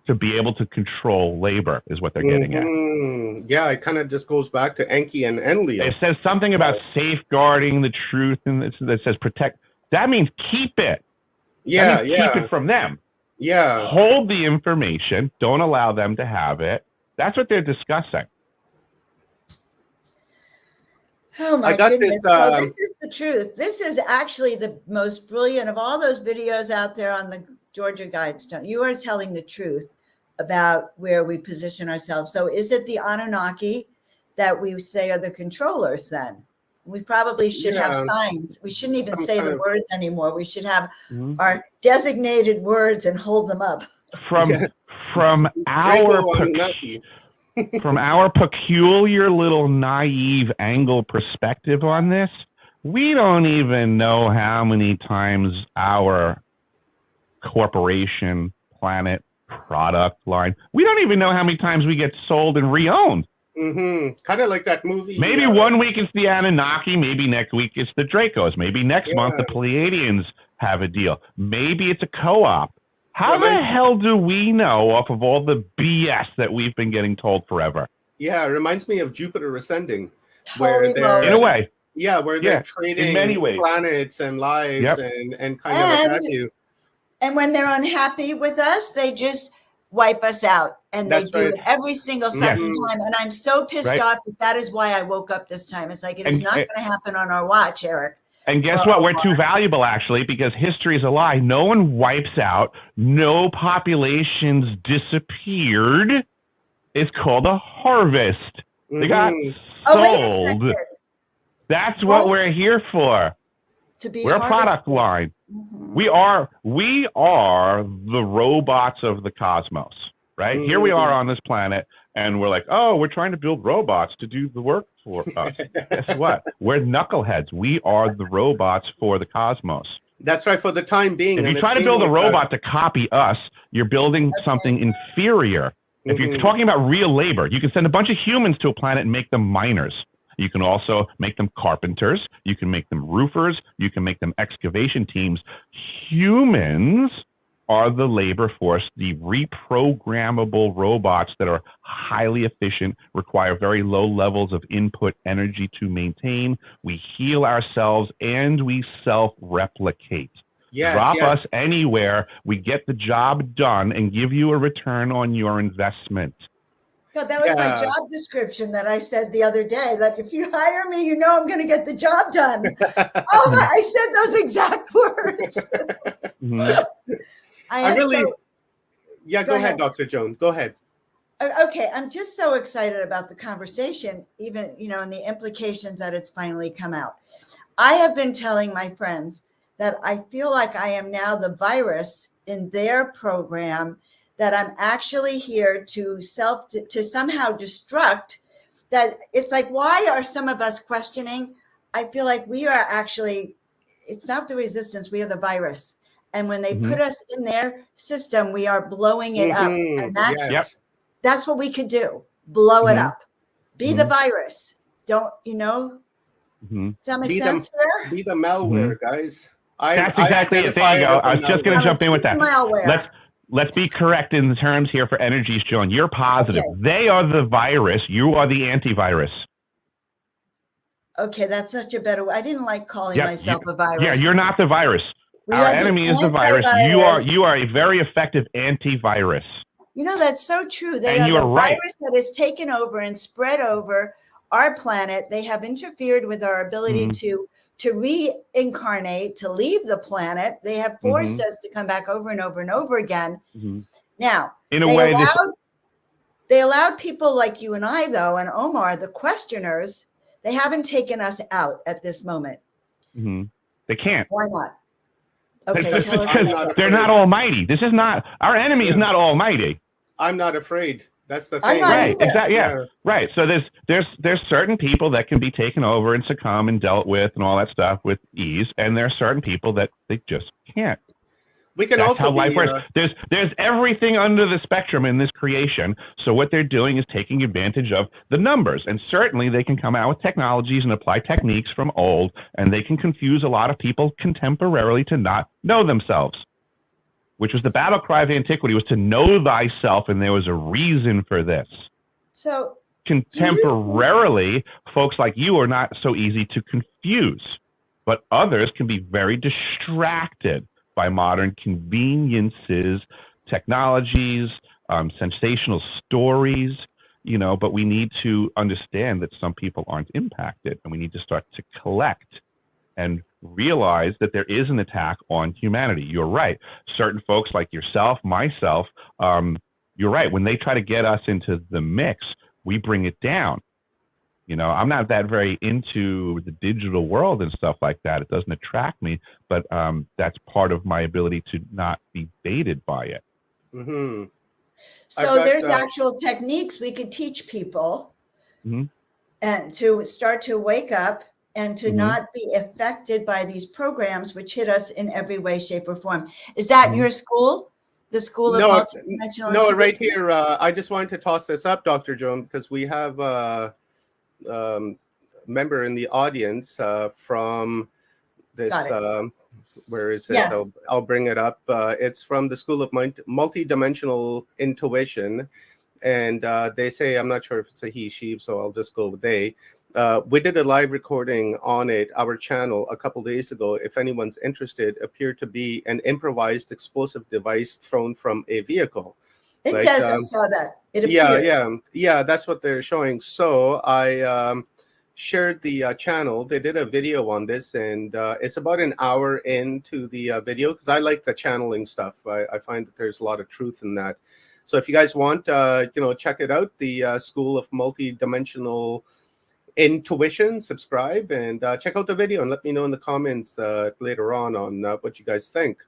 to be able to control labor is what they're getting at. Yeah, it kind of just goes back to Enki and Enlil. It says something about safeguarding the truth, and it says protect. That means keep it. Yeah, keep it from them. Yeah. Hold the information. Don't allow them to have it. That's what they're discussing. Oh my goodness. This is the truth. This is actually the most brilliant of all those videos out there on the Georgia Guidestone. You are telling the truth about where we position ourselves. So is it the Anunnaki that we say are the controllers then? We probably should have signs. We shouldn't even say the words anymore. We should have our designated words and hold them up. From our peculiar little naive angle perspective on this, we don't even know how many times our corporation, planet, product line, we don't even know how many times we get sold and re-owned. Kind of like that movie. Maybe 1 week it's the Anunnaki, maybe next week it's the Dracos, maybe next month the Pleiadians have a deal. Maybe it's a co-op. How the hell do we know off of all the BS that we've been getting told forever? Yeah, it reminds me of Jupiter Ascending, where they're in a way. Yeah, where they're trading in many ways planets and lives and kind of attack you. And when they're unhappy with us, they just wipe us out. And they do it every single second time. And I'm so pissed off that is why I woke up this time. It's like, it is not going to happen on our watch, Eric. And guess what? We're too valuable, actually, because history is a lie. No one wipes out. No populations disappeared. It's called a harvest. They got sold. That's what we're here for. We're a product line. We are the robots of the cosmos, right? Here we are on this planet, and we're like, oh, we're trying to build robots to do the work for us. Guess what? We're knuckleheads. We are the robots for the cosmos. That's right, for the time being. If you try to build a robot to copy us, you're building something inferior. If you're talking about real labor, you can send a bunch of humans to a planet and make them miners. You can also make them carpenters. You can make them roofers. You can make them excavation teams. Humans are the labor force, the reprogrammable robots that are highly efficient, require very low levels of input energy to maintain. We heal ourselves and we self-replicate. Yes, Drop yes. us anywhere, we get the job done and give you a return on your investment. God, that was my job description that I said the other day, that if you hire me, you know I'm going to get the job done. I said those exact words. I really, go ahead, Dr. Joan. Go ahead. Okay, I'm just so excited about the conversation, even, and the implications that it's finally come out. I have been telling my friends that I feel like I am now the virus in their program, that I'm actually here to somehow destruct. That it's like, why are some of us questioning? I feel like we are actually, it's not the resistance, we are the virus. And when they put us in their system, we are blowing it up. And that's what we could do. Blow it up. Be the virus. Don't, does that make sense there? Be the malware, guys. That's exactly it. There you go. I was just going to jump in with that. Let's be correct in the terms here for energies, Joan. You're positive. Okay. They are the virus. You are the antivirus. Okay, that's such a better way. I didn't like calling myself a virus. Yeah, you're not the virus. Our enemy is the virus. You are a very effective antivirus. That's so true. They are the virus that has taken over and spread over our planet. They have interfered with our ability to reincarnate, to leave the planet. They have forced us to come back over and over and over again. Now, in a way, they allowed people like you and I, though, and Omar, the questioners. They haven't taken us out at this moment. They can't. Why not? Okay, they're not almighty. This is not, our enemy is not almighty. I'm not afraid. That's the thing. Right. Exactly. Yeah. Right. So there's certain people that can be taken over and succumb and dealt with and all that stuff with ease, and there are certain people that they just can't. We can That's also how life works. There's everything under the spectrum in this creation. So what they're doing is taking advantage of the numbers, and certainly they can come out with technologies and apply techniques from old, and they can confuse a lot of people contemporarily to not know themselves. Which was the battle cry of antiquity, was to know thyself, and there was a reason for this. So contemporarily, folks like you are not so easy to confuse, but others can be very distracted by modern conveniences, technologies, sensational stories, but we need to understand that some people aren't impacted, and we need to start to collect and realize that there is an attack on humanity. You're right. Certain folks like yourself, myself, you're right. When they try to get us into the mix, we bring it down. I'm not that very into the digital world and stuff like that. It doesn't attract me, but that's part of my ability to not be baited by it. So there's actual techniques we could teach people and to start to wake up and to not be affected by these programs which hit us in every way, shape, or form. Is that your school? The School of Multidimensional? No, right here. I just wanted to toss this up, Dr. Joan, because we have a member in the audience from this. Where is it? Yes. I'll bring it up. It's from the School of Multidimensional Intuition. And they say, I'm not sure if it's a he, she, so I'll just go with they. We did a live recording on our channel a couple days ago. If anyone's interested, appeared to be an improvised explosive device thrown from a vehicle. It does. I saw that. It appeared. Yeah. That's what they're showing. So I shared the channel. They did a video on this, and it's about an hour into the video, because I like the channeling stuff. I find that there's a lot of truth in that. So if you guys want, check it out. The School of Multidimensional Intuition, subscribe and check out the video and let me know in the comments later on what you guys think.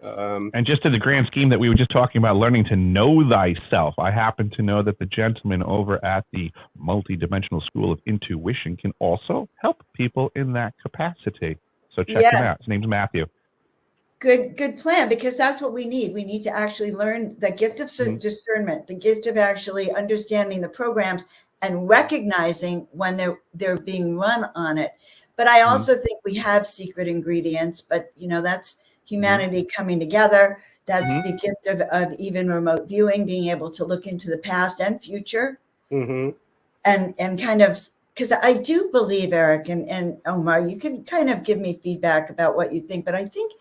And just in the grand scheme that we were just talking about, learning to know thyself, I happen to know that the gentleman over at the Multidimensional School of Intuition can also help people in that capacity. So check him out. His name's Matthew. Good plan, because that's what we need. We need to actually learn the gift of discernment, the gift of actually understanding the programs and recognizing when they're being run on it. But I also think we have secret ingredients, but that's humanity coming together. That's the gift of even remote viewing, being able to look into the past and future. And kind of, because I do believe, Eric and Omar, you can kind of give me feedback about what you think, but I think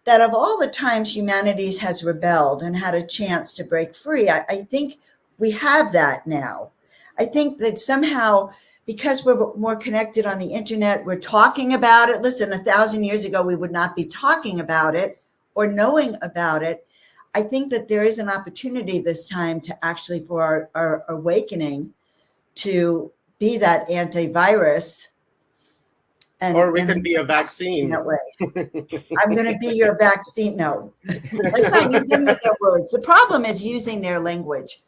that of all the times humanity has rebelled and had a chance to break free, I think we have that now. I think that somehow, because we're more connected on the internet, we're talking about it. Listen, 1,000 years ago, we would not be talking about it or knowing about it. I think that there is an opportunity this time to actually, for our awakening, to be that antivirus. Or we can be a vaccine. That way. I'm going to be your vaccine. No, let's not use any of their words. The problem is using their language.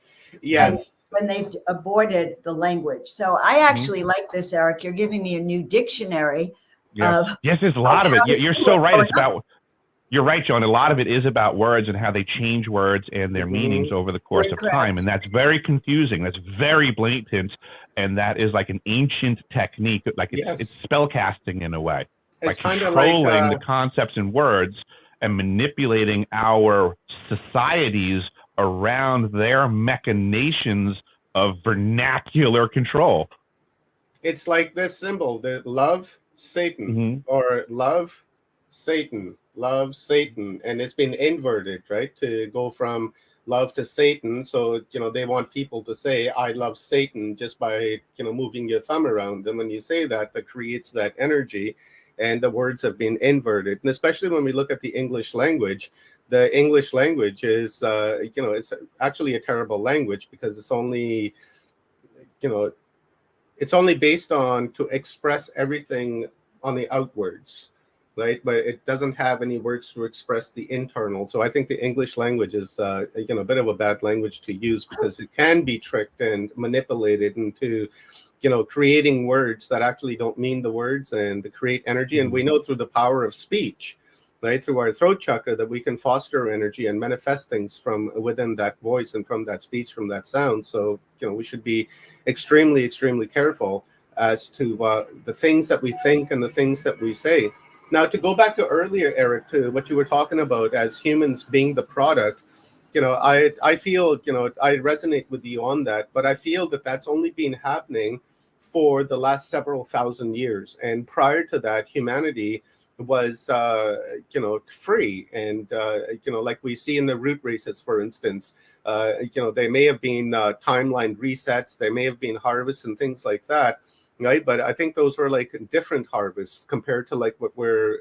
Yes. When they've aborted the language. So I actually like this, Eric. You're giving me a new dictionary. Yes, there's a lot of it. You're so right. It's about. You're right, Joan. A lot of it is about words and how they change words and their meanings over the course of time. And that's very confusing. That's very blatant. And that is like an ancient technique. Like it's spell casting in a way. It's kind of controlling the concepts and words and manipulating our societies around their machinations of vernacular control. It's like this symbol, the love Satan or love Satan. Love Satan, and it's been inverted, right, to go from love to Satan. So they want people to say I love Satan just by moving your thumb around, and when you say that creates that energy, and the words have been inverted. And especially when we look at the English language, the English language is it's actually a terrible language, because it's only based on to express everything on the outwards, right? But it doesn't have any words to express the internal. So I think the English language is, a bit of a bad language to use, because it can be tricked and manipulated into, creating words that actually don't mean the words, and to create energy. And we know through the power of speech, right, through our throat chakra, that we can foster energy and manifest things from within that voice and from that speech, from that sound. So, we should be extremely, extremely careful as to the things that we think and the things that we say. Now, to go back to earlier, Eric, to what you were talking about as humans being the product, I feel, I resonate with you on that, but I feel that that's only been happening for the last several thousand years. And prior to that, humanity was, free. And, like we see in the root races, for instance, they may have been timeline resets, they may have been harvests and things like that. Right, but I think those were like different harvests compared to like what we're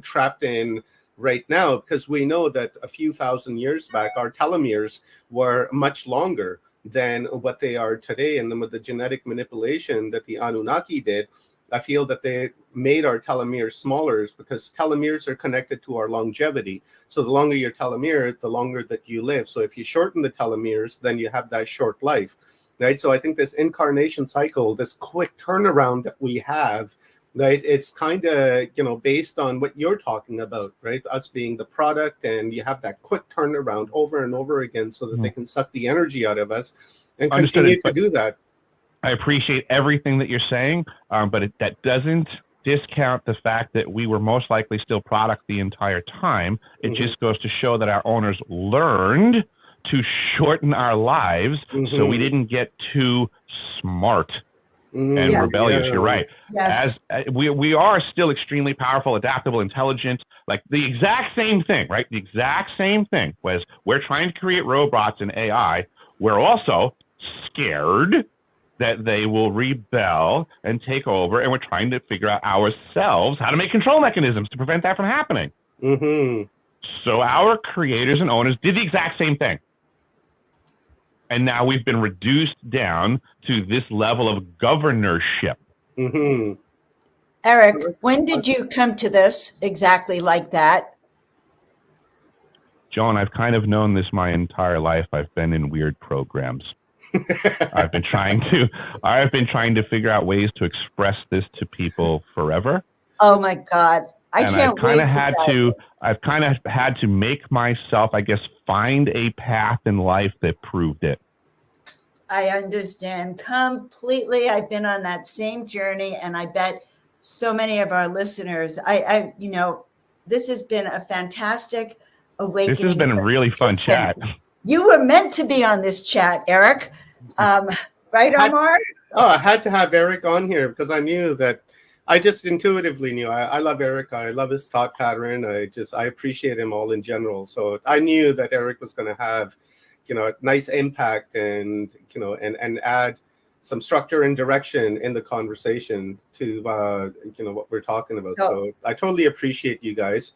trapped in right now, because we know that a few thousand years back our telomeres were much longer than what they are today. And then with the genetic manipulation that the Anunnaki did, I feel that they made our telomeres smaller, because telomeres are connected to our longevity. So the longer your telomere, the longer that you live. So if you shorten the telomeres, then you have that short life. Right. So I think this incarnation cycle, this quick turnaround that we have, right, it's kind of, based on what you're talking about, right? Us being the product, and you have that quick turnaround over and over again, so that they can suck the energy out of us and continue to do that. I appreciate everything that you're saying, but that doesn't discount the fact that we were most likely still product the entire time. It just goes to show that our owners learned to shorten our lives, so we didn't get too smart and rebellious. You're right. As we are still extremely powerful, adaptable, intelligent, like the exact same thing, right? The exact same thing was we're trying to create robots and AI. We're also scared that they will rebel and take over, and we're trying to figure out ourselves how to make control mechanisms to prevent that from happening. So our creators and owners did the exact same thing. And now we've been reduced down to this level of governorship. Eric, when did you come to this exactly like that? Joan, I've kind of known this my entire life. I've been in weird programs. I've been trying to figure out ways to express this to people forever. Oh my God. I And can't wait to dive in. I've kind of had to make myself, I guess, find a path in life that proved it. I understand completely. I've been on that same journey, and I bet so many of our listeners. This has been a fantastic awakening. This has been a really fun chat. You were meant to be on this chat, Eric. Right, Omar? I had to have Eric on here because I knew that. I just intuitively knew. I love Eric. I love his thought pattern. I appreciate him all in general. So I knew that Eric was going to have, a nice impact and and add some structure and direction in the conversation to what we're talking about. So I totally appreciate you guys.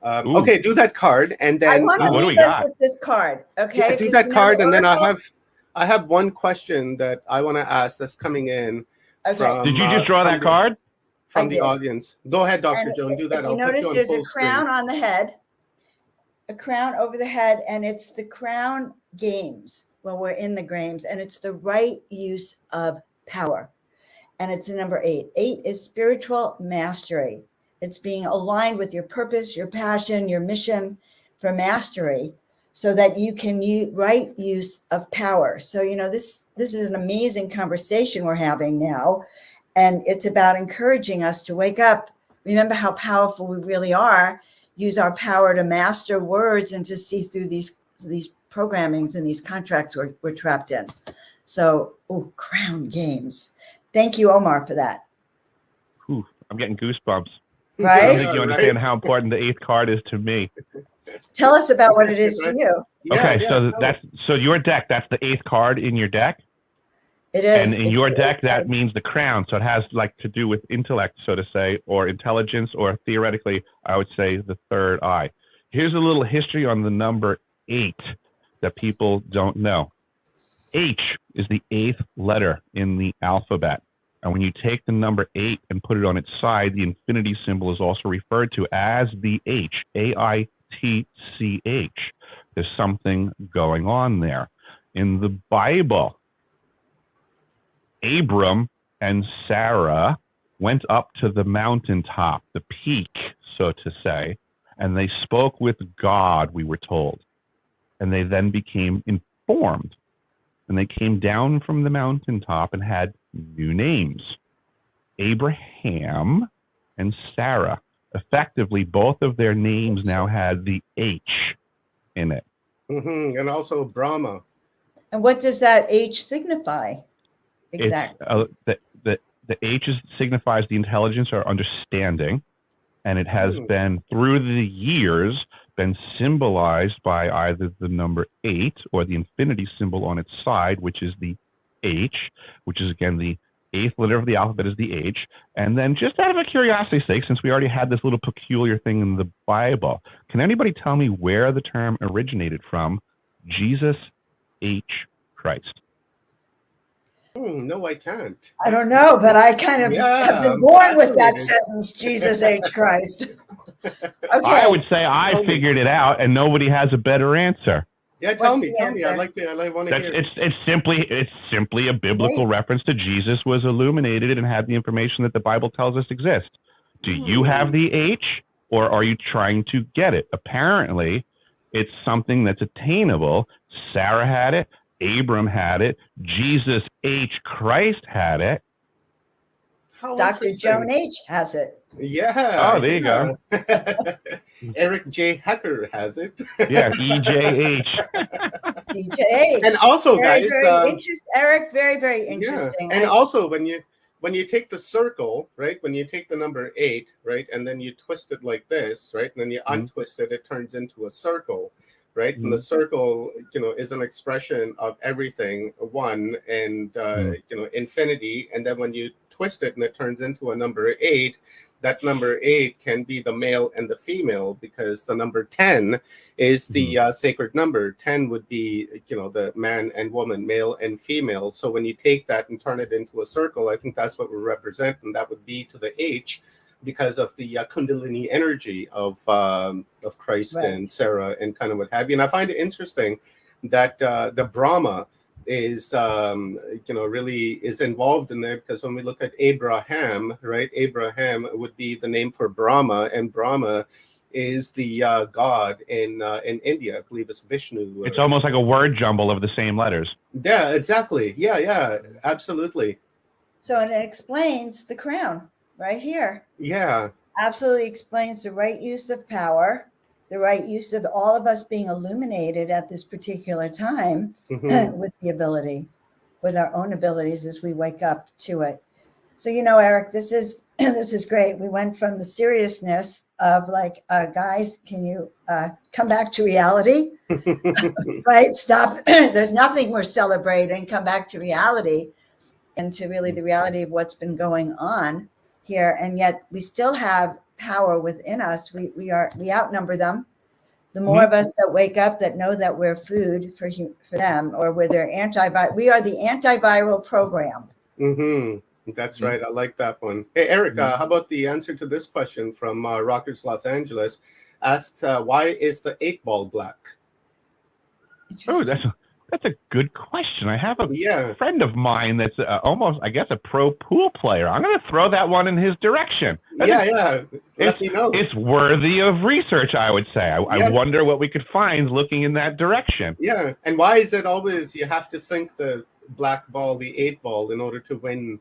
Okay, do that card, and then I want to leave us with this card. Okay, yeah, do that card, and then I have one question that I want to ask that's coming in. Okay. Did you just draw that card? From the audience. Go ahead, Dr. Joan, do that. You notice there's a crown on the head, a crown over the head, and it's the crown games when we're in the games, and it's the right use of power. And it's a number 8. 8 is spiritual mastery. It's being aligned with your purpose, your passion, your mission for mastery, so that you can use right use of power. So, this is an amazing conversation we're having now. And it's about encouraging us to wake up, remember how powerful we really are, use our power to master words and to see through these programmings and these contracts we're trapped in. So, crown games. Thank you, Omar, for that. Ooh, I'm getting goosebumps. Right? I don't think you understand how important the 8th card is to me. Tell us about what it is to you. Okay, so your deck, that's the 8th card in your deck? It is. And in your deck, that means the crown. So it has to do with intellect, so to say, or intelligence, or theoretically, I would say the third eye. Here's a little history on the number 8 that people don't know. H is the 8th letter in the alphabet. And when you take the number 8 and put it on its side, the infinity symbol is also referred to as the H, AITCH. There's something going on there. In the Bible, Abram and Sarah went up to the mountaintop, the peak, so to say, and they spoke with God, we were told. And they then became informed. And they came down from the mountaintop and had new names, Abraham and Sarah. Effectively, both of their names now had the H in it. Mm-hmm. And also Brahma. And what does that H signify? Exactly. The H signifies the intelligence or understanding, and it has been through the years been symbolized by either the number 8 or the infinity symbol on its side, which is the H, which is again the 8th letter of the alphabet is the H. And then just out of a curiosity's sake, since we already had this little peculiar thing in the Bible, can anybody tell me where the term originated from? Jesus H. Christ. No, I can't. I don't know, but I kind of have been born with that sentence, Jesus H. Christ. Okay. I would say I figured it out, and nobody has a better answer. Yeah, tell me. I want to hear. It's simply a biblical reference to Jesus was illuminated and had the information that the Bible tells us exists. Do you have the H, or are you trying to get it? Apparently, it's something that's attainable. Sarah had it. Abram had it. Jesus H. Christ had it. Dr. Joan H. has it. Yeah. Oh, there you go. Eric J. Hecker has it. Yeah, EJH. EJH. And also, very, guys, very interesting. Eric, very, very interesting. Yeah. And also, when you take the circle, right? When you take the number 8, right, and then you twist it like this, right, and then you untwist it, it turns into a circle. Right, and the circle, is an expression of everything, one, and infinity. And then when you twist it and it turns into a number 8, that number 8 can be the male and the female, because the number 10 is the sacred number. 10 would be, the man and woman, male and female. So when you take that and turn it into a circle, I think that's what we represent, and that would be to the H, because of the Kundalini energy of Christ and Sarah and kind of what have you. And I find it interesting that the Brahma is really is involved in there, because when we look at Abraham, right, Abraham would be the name for Brahma, and Brahma is the god in India. I believe it's Vishnu. It's almost like a word jumble of the same letters. Yeah, exactly. Yeah, absolutely. So, and it explains the crown right here. Yeah. Absolutely explains the right use of power, the right use of all of us being illuminated at this particular time with the ability, with our own abilities as we wake up to it. So, Eric, this is great. We went from the seriousness of like, guys, can you come back to reality? Right? Stop. There's nothing we're celebrating. Come back to reality, and to really the reality of what's been going on here. And yet we still have power within us. We outnumber them. The more of us that wake up that know that we're food for them, or we're their we are the antiviral program. That's right. I like that one. Hey, Eric, how about the answer to this question from Rockers Los Angeles? Asks, why is the 8-ball black? Oh, that's a good question. I have a friend of mine that's almost, I guess, a pro pool player. I'm going to throw that one in his direction. Let me know. It's worthy of research, I would say. I wonder what we could find looking in that direction. Yeah, and why is it always you have to sink the black ball, the 8-ball, in order to win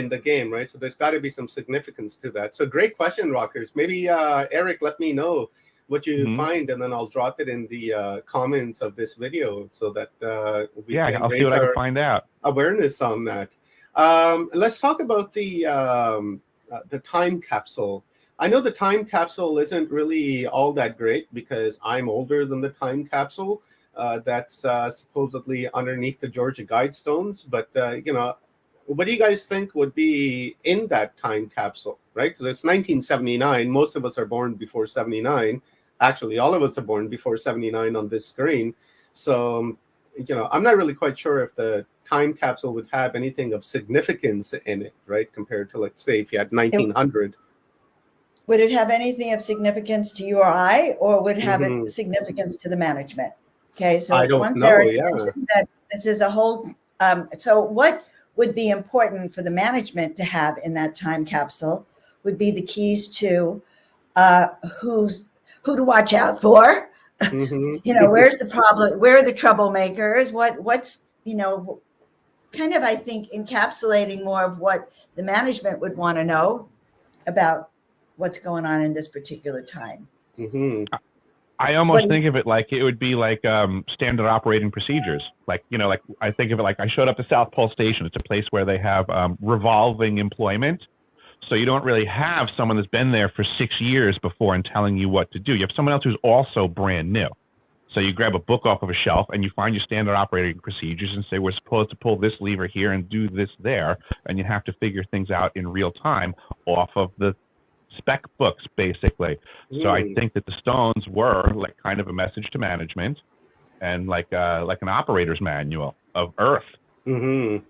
the game, right? So there's got to be some significance to that. So great question, Rockers. Maybe, Eric, let me know what you find, and then I'll drop it in the comments of this video, so that we can I'll see what I can find out. Awareness on that. Let's talk about the time capsule. I know the time capsule isn't really all that great, because I'm older than the time capsule that's supposedly underneath the Georgia Guidestones. But what do you guys think would be in that time capsule, right? Because it's 1979. Most of us are born before 79. Actually, all of us are born before 79 on this screen. So, I'm not really quite sure if the time capsule would have anything of significance in it, right? Compared to, let's say, if you had 1900. Would it have anything of significance to you or I, or would it have significance to the management? Okay, so I don't once know, Eric mentioned that this is a whole, so what would be important for the management to have in that time capsule would be the keys to who to watch out for. Where's the problem? Where are the troublemakers? What's kind of, I think, encapsulating more of what the management would want to know about what's going on in this particular time. I almost think of it like it would be like standard operating procedures. Like I think of it like I showed up to South Pole Station. It's a place where they have revolving employment. So you don't really have someone that's been there for 6 years before and telling you what to do. You have someone else who's also brand new. So you grab a book off of a shelf and you find your standard operating procedures and say, we're supposed to pull this lever here and do this there. And you have to figure things out in real time off of the spec books, basically. So I think that the stones were like kind of a message to management, and like an operator's manual of Earth, for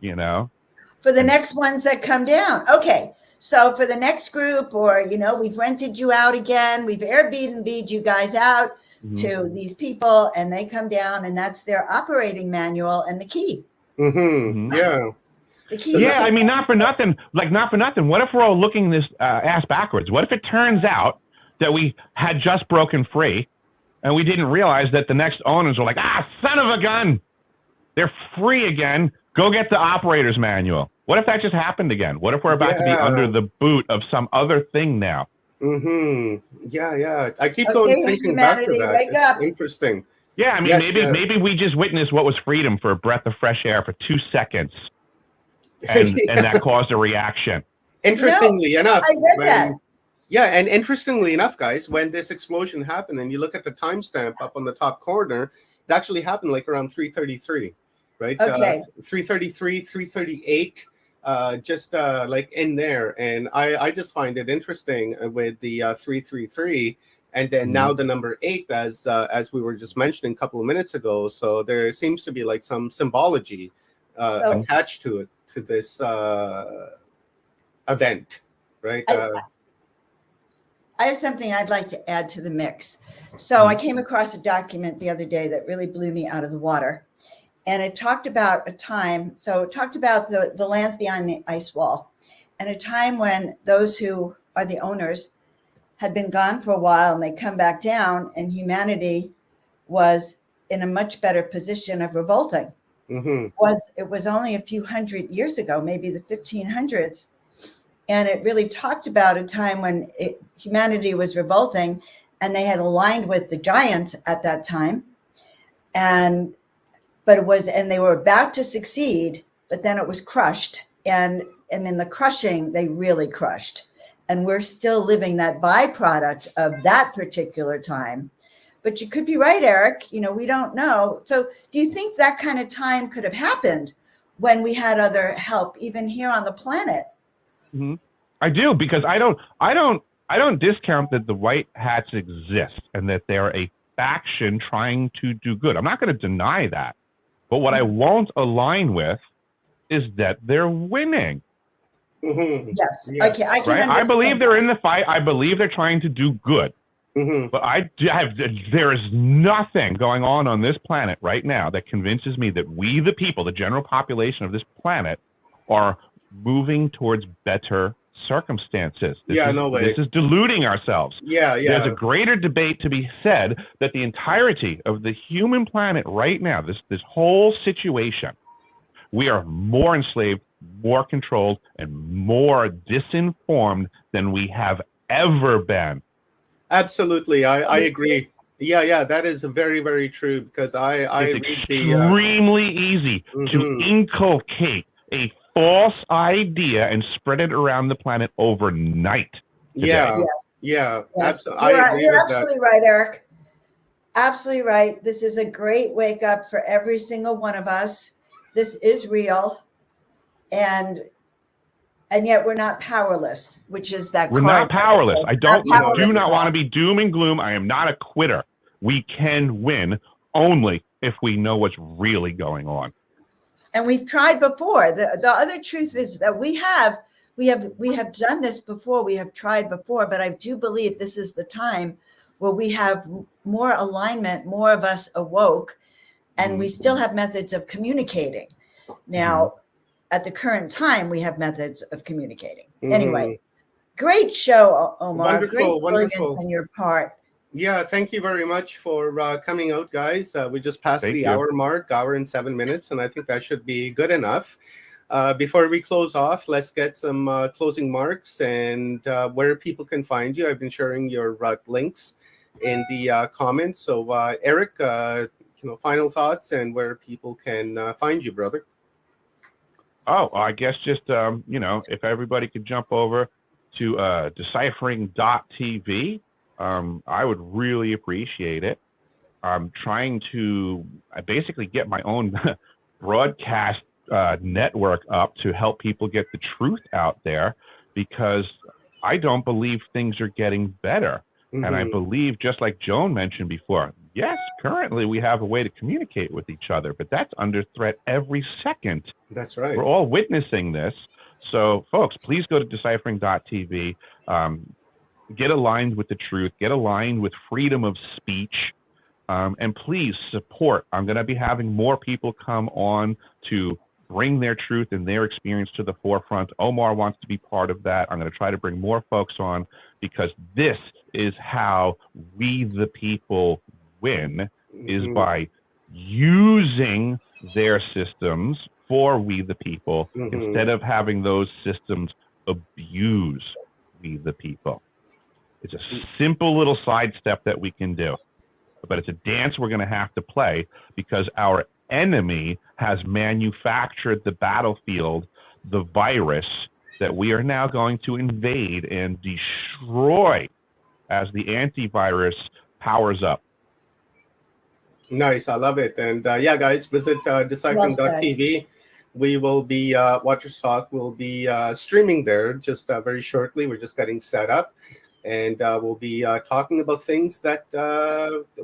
the next ones that come down. Okay. So for the next group, or, we've rented you out again, we've Airbnb'd you guys out to these people, and they come down, and that's their operating manual and the key. Yeah. The key. Yeah, I mean, not for nothing. What if we're all looking this ass backwards? What if it turns out that we had just broken free, and we didn't realize that the next owners were like, son of a gun, they're free again. Go get the operator's manual. What if that just happened again? What if we're about to be under the boot of some other thing now? Yeah. I keep going thinking back to that. Wake up. Interesting. Yeah, I mean, maybe we just witnessed what was freedom for a breath of fresh air for 2 seconds, and that caused a reaction. Interestingly enough, I read that. Yeah, and interestingly enough, guys, when this explosion happened, and you look at the timestamp up on the top corner, it actually happened like around 3:33, right? Okay. 3:33, 3:38. Just like in there, and I just find it interesting with the 333, and then now the number 8, as we were just mentioning a couple of minutes ago. So there seems to be like some symbology attached to it, to this event, right? I have something I'd like to add to the mix. So I came across a document the other day that really blew me out of the water. And it talked about a time, so it talked about the lands beyond the ice wall, and a time when those who are the owners had been gone for a while and they come back down, and humanity was in a much better position of revolting. It was only a few hundred years ago, maybe the 1500s. And it really talked about a time when humanity was revolting, and they had aligned with the giants at that time. And they were about to succeed, but then it was crushed. And in the crushing, they really crushed. And we're still living that byproduct of that particular time. But you could be right, Eric. You know, we don't know. So do you think that kind of time could have happened when we had other help, even here on the planet? Mm-hmm. I do, because I don't discount that the white hats exist and that they're a faction trying to do good. I'm not going to deny that. But what I won't align with is that they're winning. Yes. Okay. I can I believe they're in the fight. I believe they're trying to do good. But there is nothing going on this planet right now that convinces me that we, the people, the general population of this planet, are moving towards better circumstances. This is deluding ourselves. There's a greater debate to be said that the entirety of the human planet right now, this whole situation, we are more enslaved, more controlled, and more disinformed than we have ever been. Absolutely, I agree. Yeah, that is very, very true, because it's extremely easy to inculcate a false idea and spread it around the planet overnight. Yes. You're with absolutely that. right, Eric. Absolutely right. This is a great wake up for every single one of us. This is real, and yet we're not powerless, which is that we're not powerless. I do not want to be doom and gloom. I am not a quitter. We can win only if we know what's really going on. And we've tried before. The other truth is that we have done this before. We have tried before, but I do believe this is the time where we have more alignment, more of us awoke, and we still have methods of communicating. Now, at the current time, we have methods of communicating. Anyway, great show, Omar. Wonderful. Brilliance on your part. Yeah, thank you very much for coming out, guys. We just passed the hour mark, hour and 7 minutes, and I think that should be good enough. Before we close off, let's get some closing marks and where people can find you. I've been sharing your links in the comments. So, Eric, final thoughts and where people can find you, brother. Oh, I guess just, if everybody could jump over to deciphering.tv, I would really appreciate it. I'm trying to basically get my own broadcast network up to help people get the truth out there, because I don't believe things are getting better. And I believe, just like Joan mentioned before, yes, currently we have a way to communicate with each other, but that's under threat every second. That's right. We're all witnessing this. So, folks, please go to deciphering.tv. Get aligned with the truth. Get aligned with freedom of speech. And please support. I'm going to be having more people come on to bring their truth and their experience to the forefront. Omar wants to be part of that. I'm going to try to bring more folks on, because this is how we, the people, win, is by using their systems for we, the people, instead of having those systems abuse we, the people. It's a simple little sidestep that we can do, but it's a dance we're going to have to play, because our enemy has manufactured the battlefield, the virus that we are now going to invade and destroy as the antivirus powers up. Nice. I love it. And guys, visit deciphering.tv. We will be, Watchers Talk will be streaming there just very shortly. We're just getting set up. And we'll be talking about things that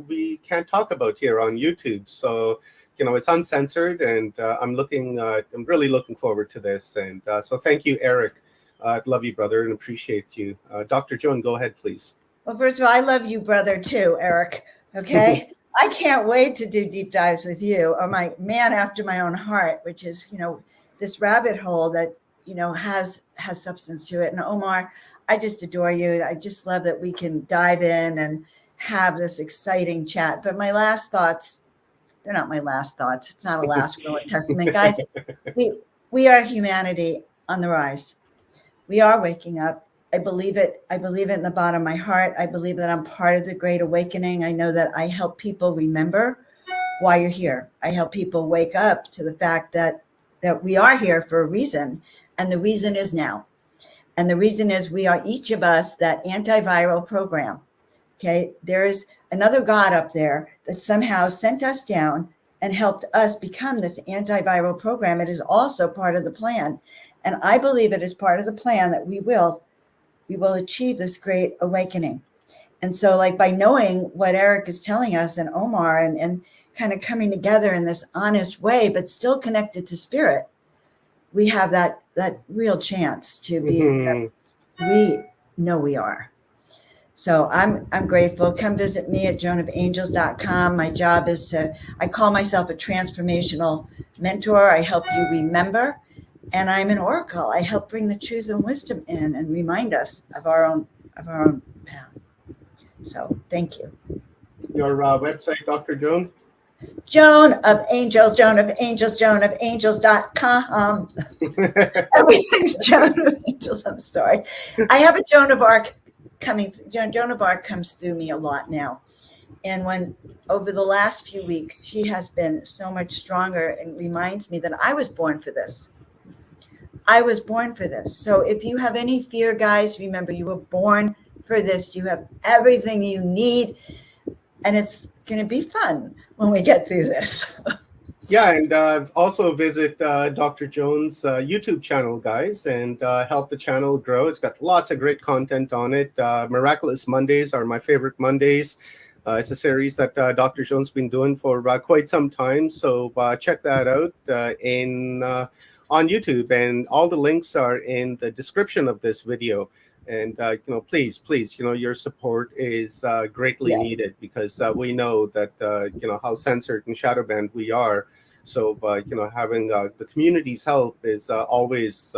we can't talk about here on YouTube. So, it's uncensored, and I'm really looking forward to this. And so thank you, Eric. Love you, brother, and appreciate you. Dr. Joan, go ahead, please. Well, first of all, I love you, brother, too, Eric. Okay. I can't wait to do deep dives with you, or my man after my own heart, which is, this rabbit hole that, has substance to it. And Omar, I just adore you. I just love that we can dive in and have this exciting chat. But my last thoughts, they're not my last thoughts. It's not a last will and testament. Guys, we are humanity on the rise. We are waking up. I believe it. I believe it in the bottom of my heart. I believe that I'm part of the Great Awakening. I know that I help people remember why you're here. I help people wake up to the fact that we are here for a reason. And the reason is now. And the reason is we are each of us that antiviral program. Okay. There is another God up there that somehow sent us down and helped us become this antiviral program. It is also part of the plan. And I believe it is part of the plan that we will achieve this great awakening. And so, like, by knowing what Eric is telling us and Omar and kind of coming together in this honest way, but still connected to spirit, we have that real chance to be, we know we are. So I'm grateful. Come visit me at joanofangels.com. My job is I call myself a transformational mentor. I help you remember. And I'm an oracle. I help bring the truth and wisdom in and remind us of our own path. So thank you. Your website, Dr. Joan? Joan of Angels, joanofangels.com. Everything's Joan of Angels. I'm sorry. I have a Joan of Arc coming. Joan of Arc comes through me a lot now. And over the last few weeks, she has been so much stronger and reminds me that I was born for this. I was born for this. So if you have any fear, guys, remember you were born for this. You have everything you need. And it's going to be fun when we get through this. Yeah, and also visit Dr. Joan's YouTube channel, guys, and help the channel grow. It's got lots of great content on it. Miraculous Mondays are my favorite Mondays. It's a series that Dr. Joan's been doing for quite some time. So check that out on YouTube, and all the links are in the description of this video. And please, your support is greatly needed, because we know that how censored and shadow banned we are. So having the community's help is always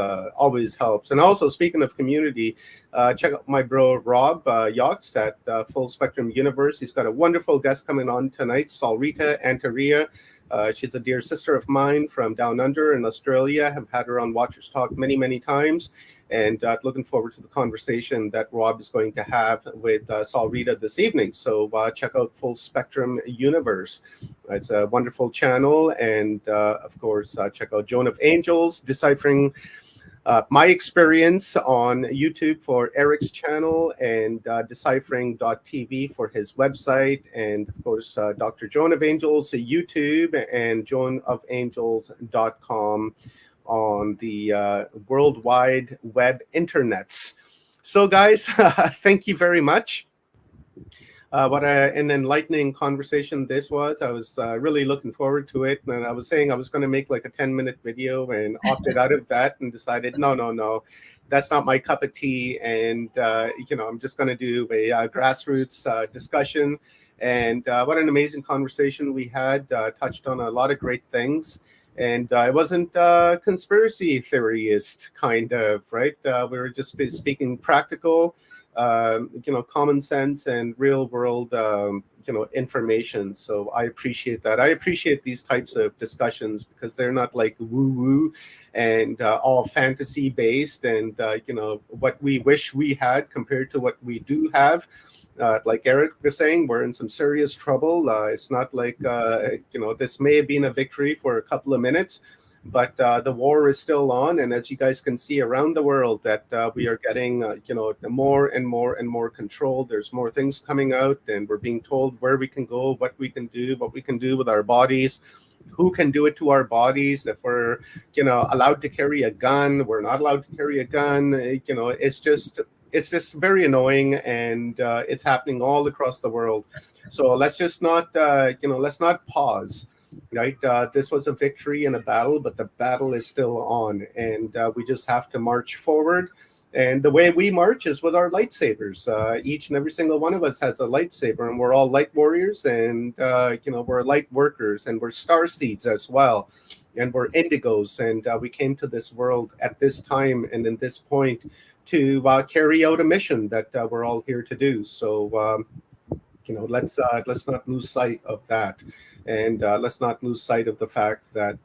helps. And also, speaking of community, check out my bro Rob Yox at Full Spectrum Universe. He's got a wonderful guest coming on tonight, Salrita Antaria. She's a dear sister of mine from down under in Australia. I've had her on Watchers Talk many times, and looking forward to the conversation that Rob is going to have with Salrita this evening. So check out Full Spectrum Universe. It's a wonderful channel. And of course, check out Joan of Angels, deciphering my experience on YouTube for Eric's channel, and deciphering.tv for his website, and of course Dr. Joan of Angels YouTube, and joanofangels.com on the World Wide Web internets. So guys, thank you very much. What an enlightening conversation this was. I was really looking forward to it. And I was saying I was going to make like a 10-minute video, and opted out of that and decided, no, that's not my cup of tea. And, I'm just going to do a grassroots discussion. And what an amazing conversation we had. Touched on a lot of great things. And I wasn't conspiracy theorist kind of, right? We were just speaking practical, common sense and real world, information. So I appreciate that. I appreciate these types of discussions, because they're not like woo-woo and all fantasy based, and, what we wish we had compared to what we do have. Like Eric was saying, we're in some serious trouble. It's not like, this may have been a victory for a couple of minutes, but the war is still on. And as you guys can see around the world, that we are getting, more and more control. There's more things coming out, and we're being told where we can go, what we can do with our bodies, who can do it to our bodies. If we're, allowed to carry a gun, we're not allowed to carry a gun. It's just very annoying, and it's happening all across the world. So let's just not, let's not pause, right? This was a victory in a battle, but the battle is still on, and we just have to march forward And the way we march is with our lightsabers. Each and every single one of us has a lightsaber, and we're all light warriors, and we're light workers, and we're star seeds as well, and we're indigos, and we came to this world at this time and in this point to carry out a mission that we're all here to do. So let's not lose sight of that, and let's not lose sight of the fact that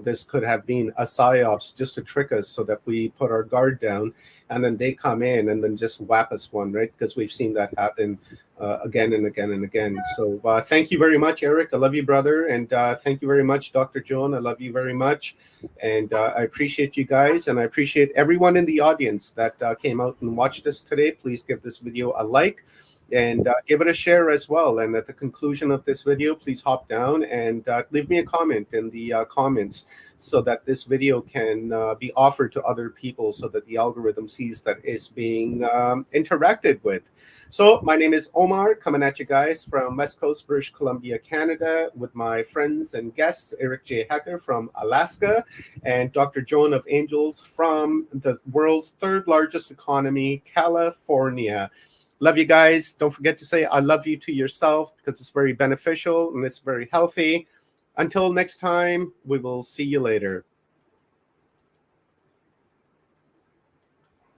this could have been a psyops just to trick us so that we put our guard down, and then they come in and then just whap us one, right? Because we've seen that happen again and again and again. So thank you very much, Eric. I love you, brother, and thank you very much, Dr. Joan. I love you very much, and I appreciate you guys, and I appreciate everyone in the audience that came out and watched us today. Please give this video a like, and give it a share as well. And at the conclusion of this video, please hop down and leave me a comment in the comments so that this video can be offered to other people, so that the algorithm sees that it's being interacted with. So my name is Omar, coming at you guys from West Coast, British Columbia, Canada, with my friends and guests, Eric J. Hecker from Alaska, and Dr. Joan Of Angels from the world's third largest economy, California. Love you guys. Don't forget to say I love you to yourself, because it's very beneficial and it's very healthy. Until next time, we will see you later.